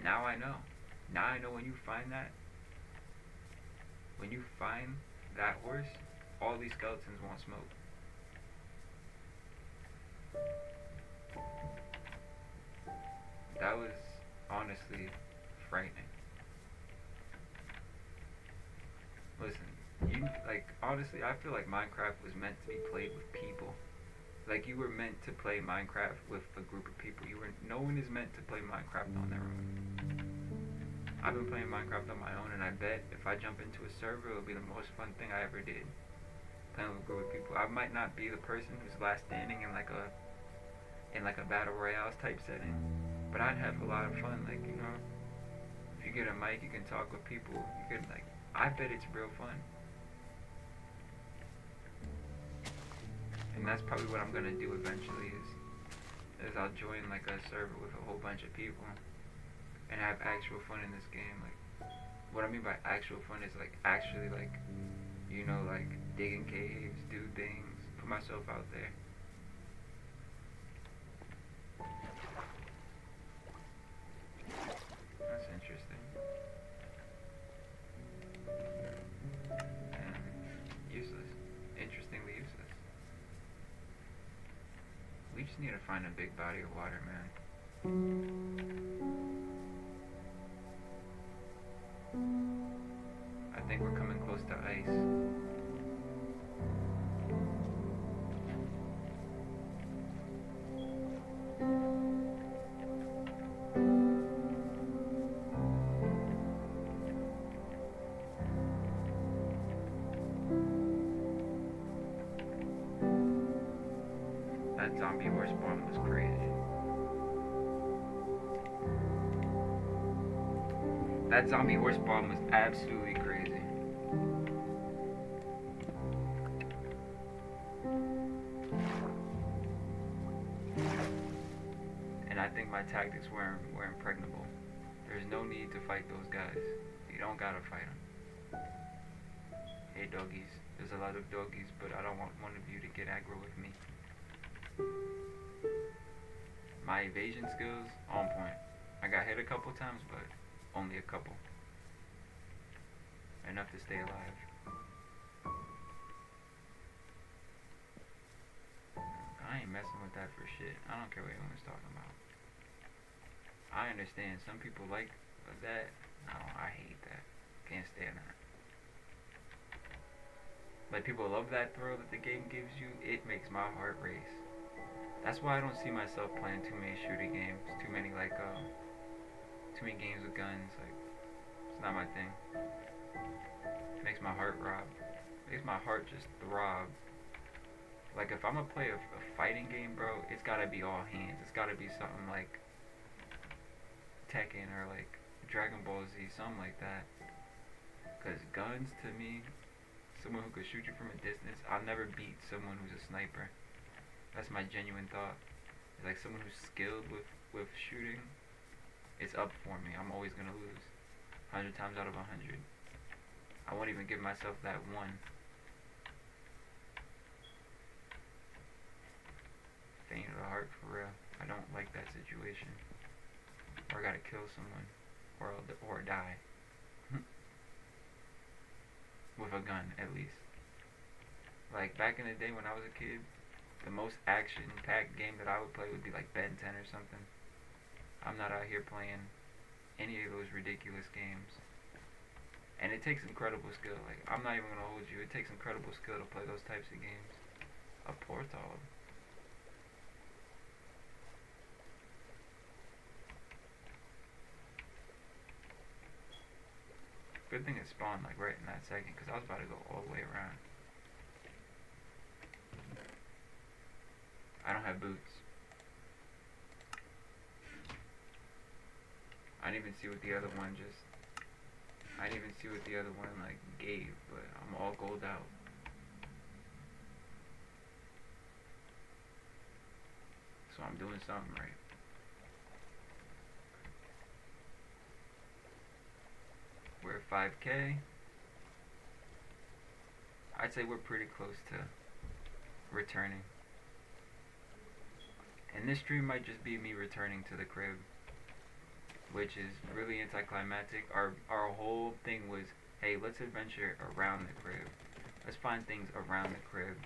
now I know. Now I know when you find that horse, all these skeletons want smoke. That was honestly frightening. Listen, you like honestly, I feel like Minecraft was meant to be played with people. Like you were meant to play Minecraft with a group of people. You were no one is meant to play Minecraft on their own. I've been playing Minecraft on my own, and I bet if I jump into a server, it'll be the most fun thing I ever did. Playing with a group of people. I might not be the person who's last standing in like a battle royale type setting, but I'd have a lot of fun. Like you know, if you get a mic, you can talk with people. You can like, I bet it's real fun. And that's probably what I'm gonna do eventually is I'll join like a server with a whole bunch of people and have actual fun in this game. Like what I mean by actual fun is like actually like you know like dig in caves, do things, put myself out there. That's interesting. And useless. Interestingly useless. We just need to find a big body of water, man. I think we're coming close to ice. That zombie horse spawn was crazy. That zombie horse spawn was absolutely crazy. And I think my tactics were impregnable. There's no need to fight those guys. You don't gotta fight them. Hey doggies. There's a lot of doggies, but I don't want one of you to get aggro with me. My evasion skills, on point. I got hit a couple times, but only a couple. Enough to stay alive. I ain't messing with that for shit. I don't care what anyone's talking about. I understand some people like that. No, I hate that. Can't stand that. Like people love that thrill that the game gives you. It makes my heart race. That's why I don't see myself playing too many shooting games. Too many too many games with guns. Like it's not my thing. It makes my heart rob. It makes my heart just throb. Like if I'm gonna play a fighting game, bro, it's gotta be all hands. It's gotta be something like Tekken or like Dragon Ball Z, something like that. Cause guns to me, someone who could shoot you from a distance, I'll never beat someone who's a sniper. That's my genuine thought. It's like someone who's skilled with shooting, it's up for me. I'm always gonna lose. 100 times out of 100. I won't even give myself that one. Faint of the heart for real. I don't like that situation. Or I gotta kill someone. Or die. With a gun, at least. Like, back in the day when I was a kid, the most action-packed game that I would play would be like Ben 10 or something. I'm not out here playing any of those ridiculous games. And it takes incredible skill. Like, I'm not even gonna hold you. It takes incredible skill to play those types of games. A portal. Good thing it spawned like right in that second, because I was about to go all the way around. I don't have boots. I didn't even see what the other one like gave, but I'm all gold out. So I'm doing something right. We're at 5K. I'd say we're pretty close to returning. And this stream might just be me returning to the crib, which is really anticlimactic. Our whole thing was, hey, let's adventure around the crib. Let's find things around the crib.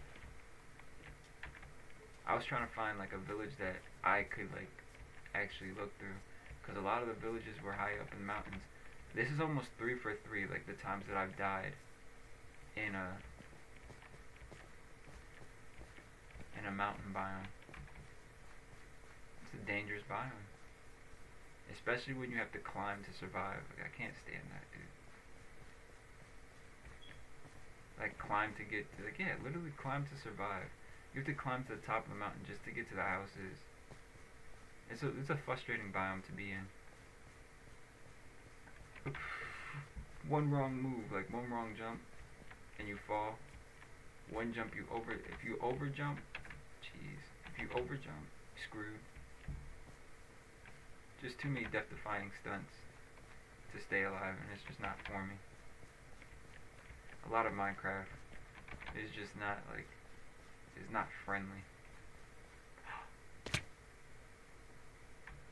I was trying to find like a village that I could like actually look through, because a lot of the villages were high up in the mountains. This is almost 3 for 3, like the times that I've died in a mountain biome. It's a dangerous biome, especially when you have to climb to survive. Like, I can't stand that, dude. Like, climb to get to, like, yeah, literally climb to survive. You have to climb to the top of the mountain just to get to the houses. It's a frustrating biome to be in. One wrong move, like one wrong jump, and you fall. One jump if you over jump, jeez, if you over jump, screwed. Just too many death-defying stunts to stay alive, and it's just not for me. A lot of Minecraft is just not like, is not friendly.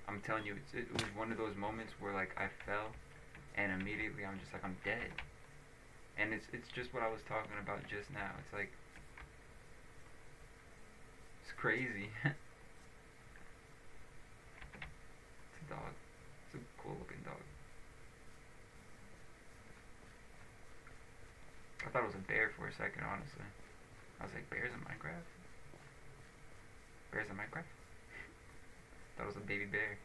I'm telling you, it was one of those moments where like I fell, and immediately I'm just like, I'm dead. And it's just what I was talking about just now. It's like, it's crazy. It's a dog. It's a cool looking dog. I thought it was a bear for a second, honestly. I was like, bears in Minecraft? Bears in Minecraft? Thought it was a baby bear.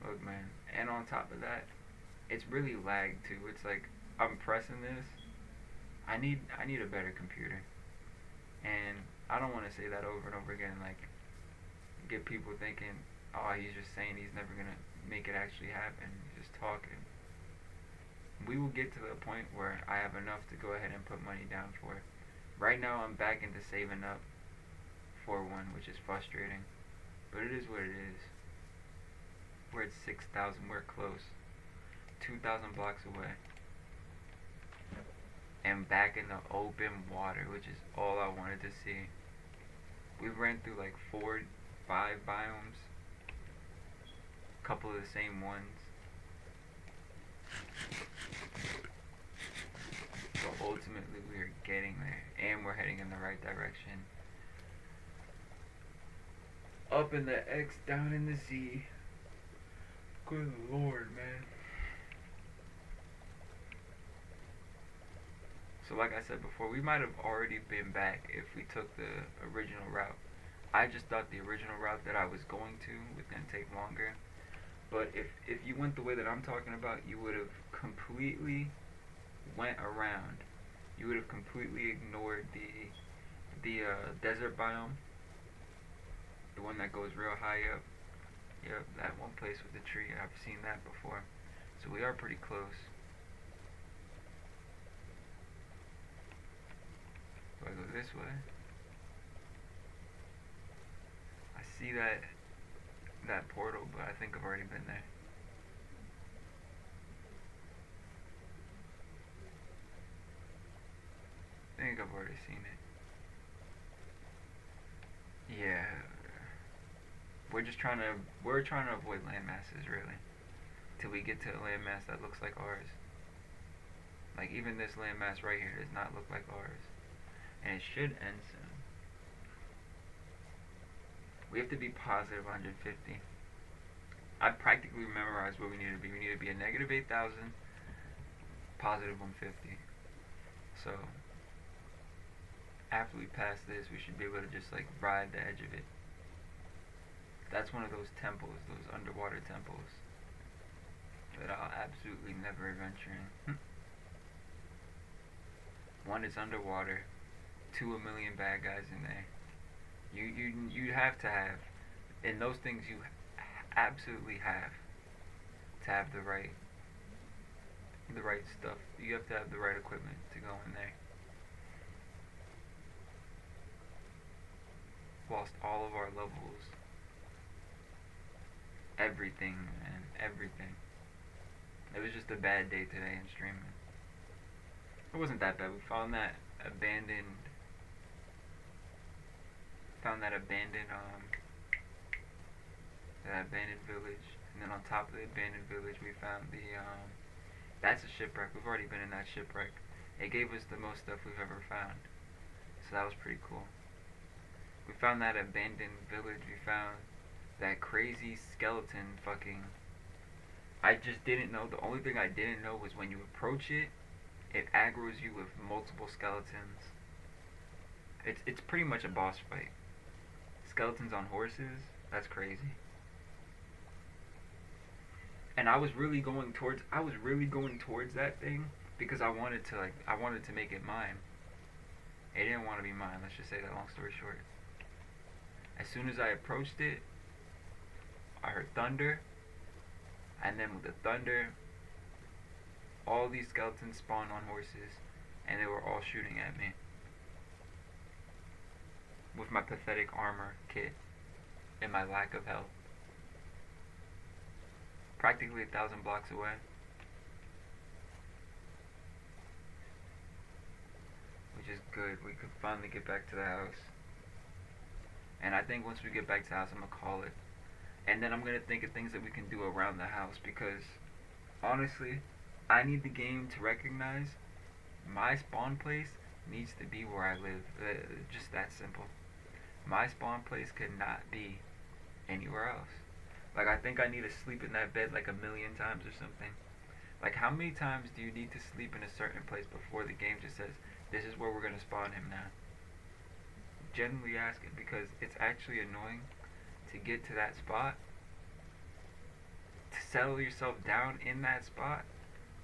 Look, man. And on top of that, it's really lagged too. It's like, I'm pressing this. I need a better computer. And I don't want to say that over and over again, like, get people thinking, oh, he's just saying he's never gonna make it actually happen. He's just talking. We will get to the point where I have enough to go ahead and put money down for it. Right now I'm back into saving up for one, which is frustrating. But it is what it is. We're at 6,000, we're close. 2,000 blocks away. And back in the open water, which is all I wanted to see. We've ran through like 4, 5 biomes. A couple of the same ones. But ultimately we are getting there, and we're heading in the right direction. Up in the X, down in the Z. Good lord, man. So like I said before, we might have already been back if we took the original route. I just thought the original route that I was going to was going to take longer. But if you went the way that I'm talking about, you would have completely went around. You would have completely ignored the desert biome. The one that goes real high up. Yep, that one place with the tree. I've seen that before. So we are pretty close. Do I go this way? I see that portal, but I think I've already been there. I think I've already seen it. Yeah. We're trying to avoid landmasses, really. Till we get to a landmass that looks like ours. Like, even this landmass right here does not look like ours. And it should end soon. We have to be positive 150. I practically memorized what we need to be. We need to be a negative 8,000, positive 150. So, after we pass this, we should be able to just like ride the edge of it. That's one of those temples, those underwater temples, that I'll absolutely never venture in. One, it's underwater. 2, 1 million bad guys in there. You have to have, in those things you absolutely have to have the right stuff. You have to have the right equipment to go in there. Lost all of our levels. Everything, man, everything. It was just a bad day today in streaming. It wasn't that bad. We found that abandoned village, and then on top of the abandoned village we found that's a shipwreck. We've already been in that shipwreck. It gave us the most stuff we've ever found. So that was pretty cool. We found that abandoned village. We found that crazy skeleton fucking. I just didn't know. The only thing I didn't know was when you approach it, it aggroes you with multiple skeletons. It's pretty much a boss fight. Skeletons on horses. That's crazy. And I was really going towards that thing because I wanted to make it mine. It didn't want to be mine. Let's just say that. Long story short. As soon as I approached it, I heard thunder, and then with the thunder, all these skeletons spawned on horses, and they were all shooting at me with my pathetic armor kit and my lack of health. Practically 1,000 blocks away. Which is good. We could finally get back to the house. And I think once we get back to the house, I'm going to call it. And then I'm going to think of things that we can do around the house. Because, honestly, I need the game to recognize my spawn place needs to be where I live. Just that simple. My spawn place could not be anywhere else. Like, I think I need to sleep in that bed like 1,000,000 times or something. Like, how many times do you need to sleep in a certain place before the game just says, this is where we're going to spawn him now? Genuinely asking, because it's actually annoying to get to that spot, to settle yourself down in that spot,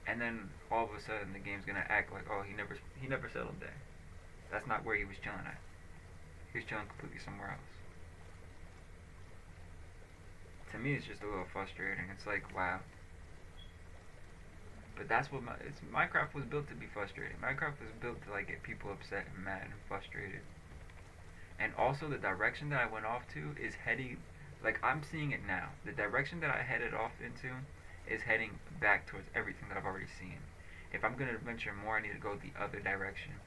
and then all of a sudden the game's going to act like, oh, he never settled there. That's not where he was chilling at. He was chilling completely somewhere else. To me, it's just a little frustrating. It's like, wow. But that's what Minecraft was built to be frustrating. Minecraft was built to like get people upset and mad and frustrated. And also the direction that I went off to is heading, like I'm seeing it now. The direction that I headed off into is heading back towards everything that I've already seen. If I'm going to venture more, I need to go the other direction.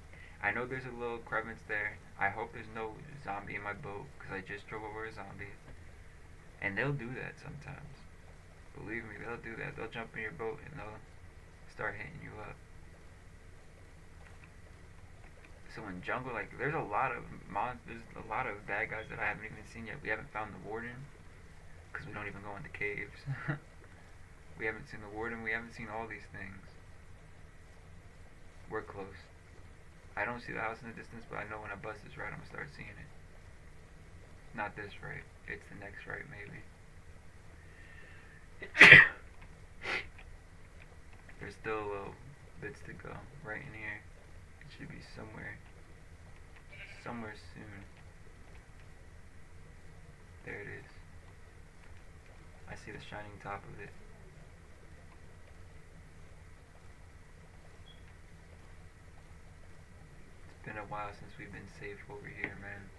I know there's a little crevice there. I hope there's no zombie in my boat because I just drove over a zombie. And they'll do that sometimes. Believe me, they'll do that. They'll jump in your boat and they'll start hitting you up. So in jungle, like, there's a lot of bad guys that I haven't even seen yet. We haven't found the warden because we don't even go into caves. We haven't seen the warden. We haven't seen all these things. We're close. I don't see the house in the distance, but I know when I bust this right, I'm gonna start seeing it. Not this right. It's the next right, maybe. There's still a little bits to go. Right in here. It should be somewhere soon. There it is. I see the shining top of it. It's been a while since we've been safe over here, man.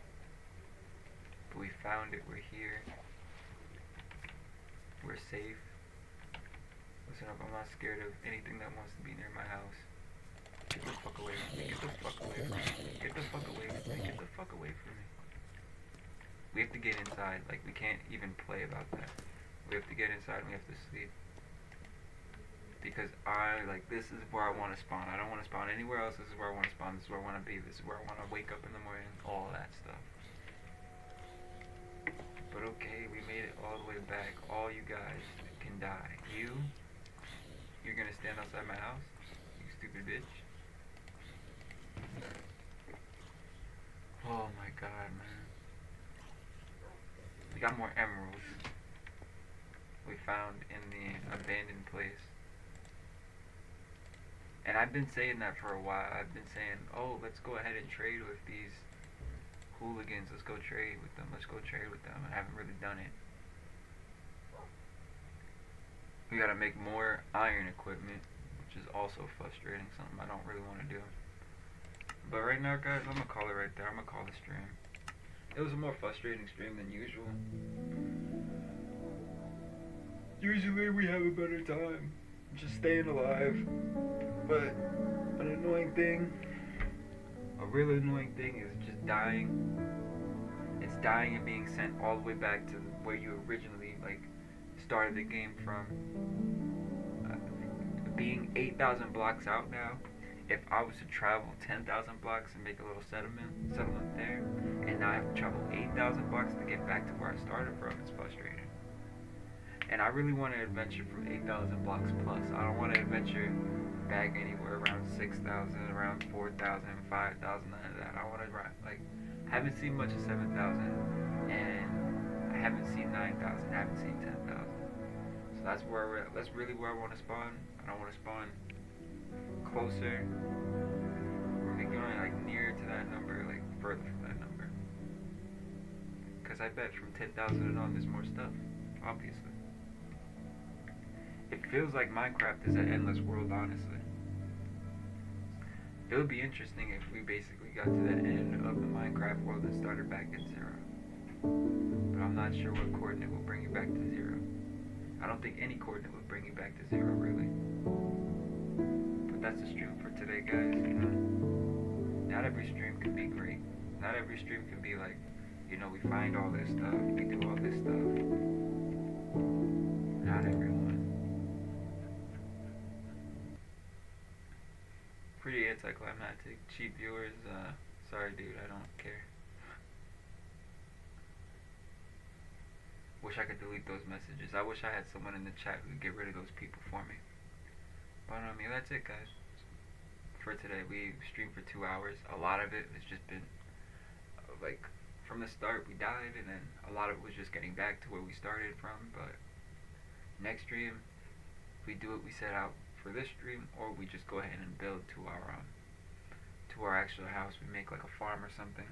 But we found it. We're here. We're safe. Listen up, I'm not scared of anything that wants to be near my house. Get the fuck away from me. Get the fuck away from me. Get the fuck away from me. Get the fuck away from me. We have to get inside. Like, we can't even play about that. We have to get inside and we have to sleep. Because this is where I want to spawn. I don't want to spawn anywhere else. This is where I want to spawn. This is where I want to be. This is where I want to wake up in the morning. All that stuff. But okay, we made it all the way back. All you guys can die. You're gonna stand outside my house? You stupid bitch. Oh my god, man. We got more emeralds. We found in the abandoned place. And I've been saying that for a while. I've been saying, oh, let's go ahead and trade with these hooligans. Let's go trade with them. Let's go trade with them. I haven't really done it. We gotta make more iron equipment, which is also frustrating. Something I don't really want to do. But right now, guys, I'm gonna call it right there. I'm gonna call the stream. It was a more frustrating stream than usual. Usually we have a better time just staying alive. But an annoying thing, a really annoying thing is just dying. It's dying and being sent all the way back to where you originally started the game from. Being 8,000 blocks out now if I was to travel 10,000 blocks and make a little settlement there, and now I have to travel 8,000 blocks to get back to where I started from, it's frustrating. And I really want to adventure from 8,000 blocks plus. I don't want to adventure back anywhere around 6,000, around 4,000, 5,000, none of that. I want to like, I haven't seen much of 7,000, and I haven't seen 9,000, I haven't seen 10,000. So that's where that's really where I want to spawn. I don't want to spawn closer. We're going like near to that number, like further from that number. Because I bet from 10,000 and on there's more stuff, obviously. It feels like Minecraft is an endless world, honestly. It would be interesting if we basically got to the end of the Minecraft world and started back at 0. But I'm not sure what coordinate will bring you back to 0. I don't think any coordinate will bring you back to 0, really. But that's the stream for today, guys. You know, not every stream can be great. Not every stream can be like, you know, we find all this stuff, we do all this stuff. Not everyone. Pretty anticlimactic. Cheap viewers, sorry dude, I don't care. Wish I could delete those messages. I wish I had someone in the chat who could get rid of those people for me. But I mean, that's it, guys. For today, we streamed for 2 hours. A lot of it has just been, like, from the start we died, and then a lot of it was just getting back to where we started from. But next stream, we do what we set out for this stream, or we just go ahead and build to our actual house. We make like a farm or something.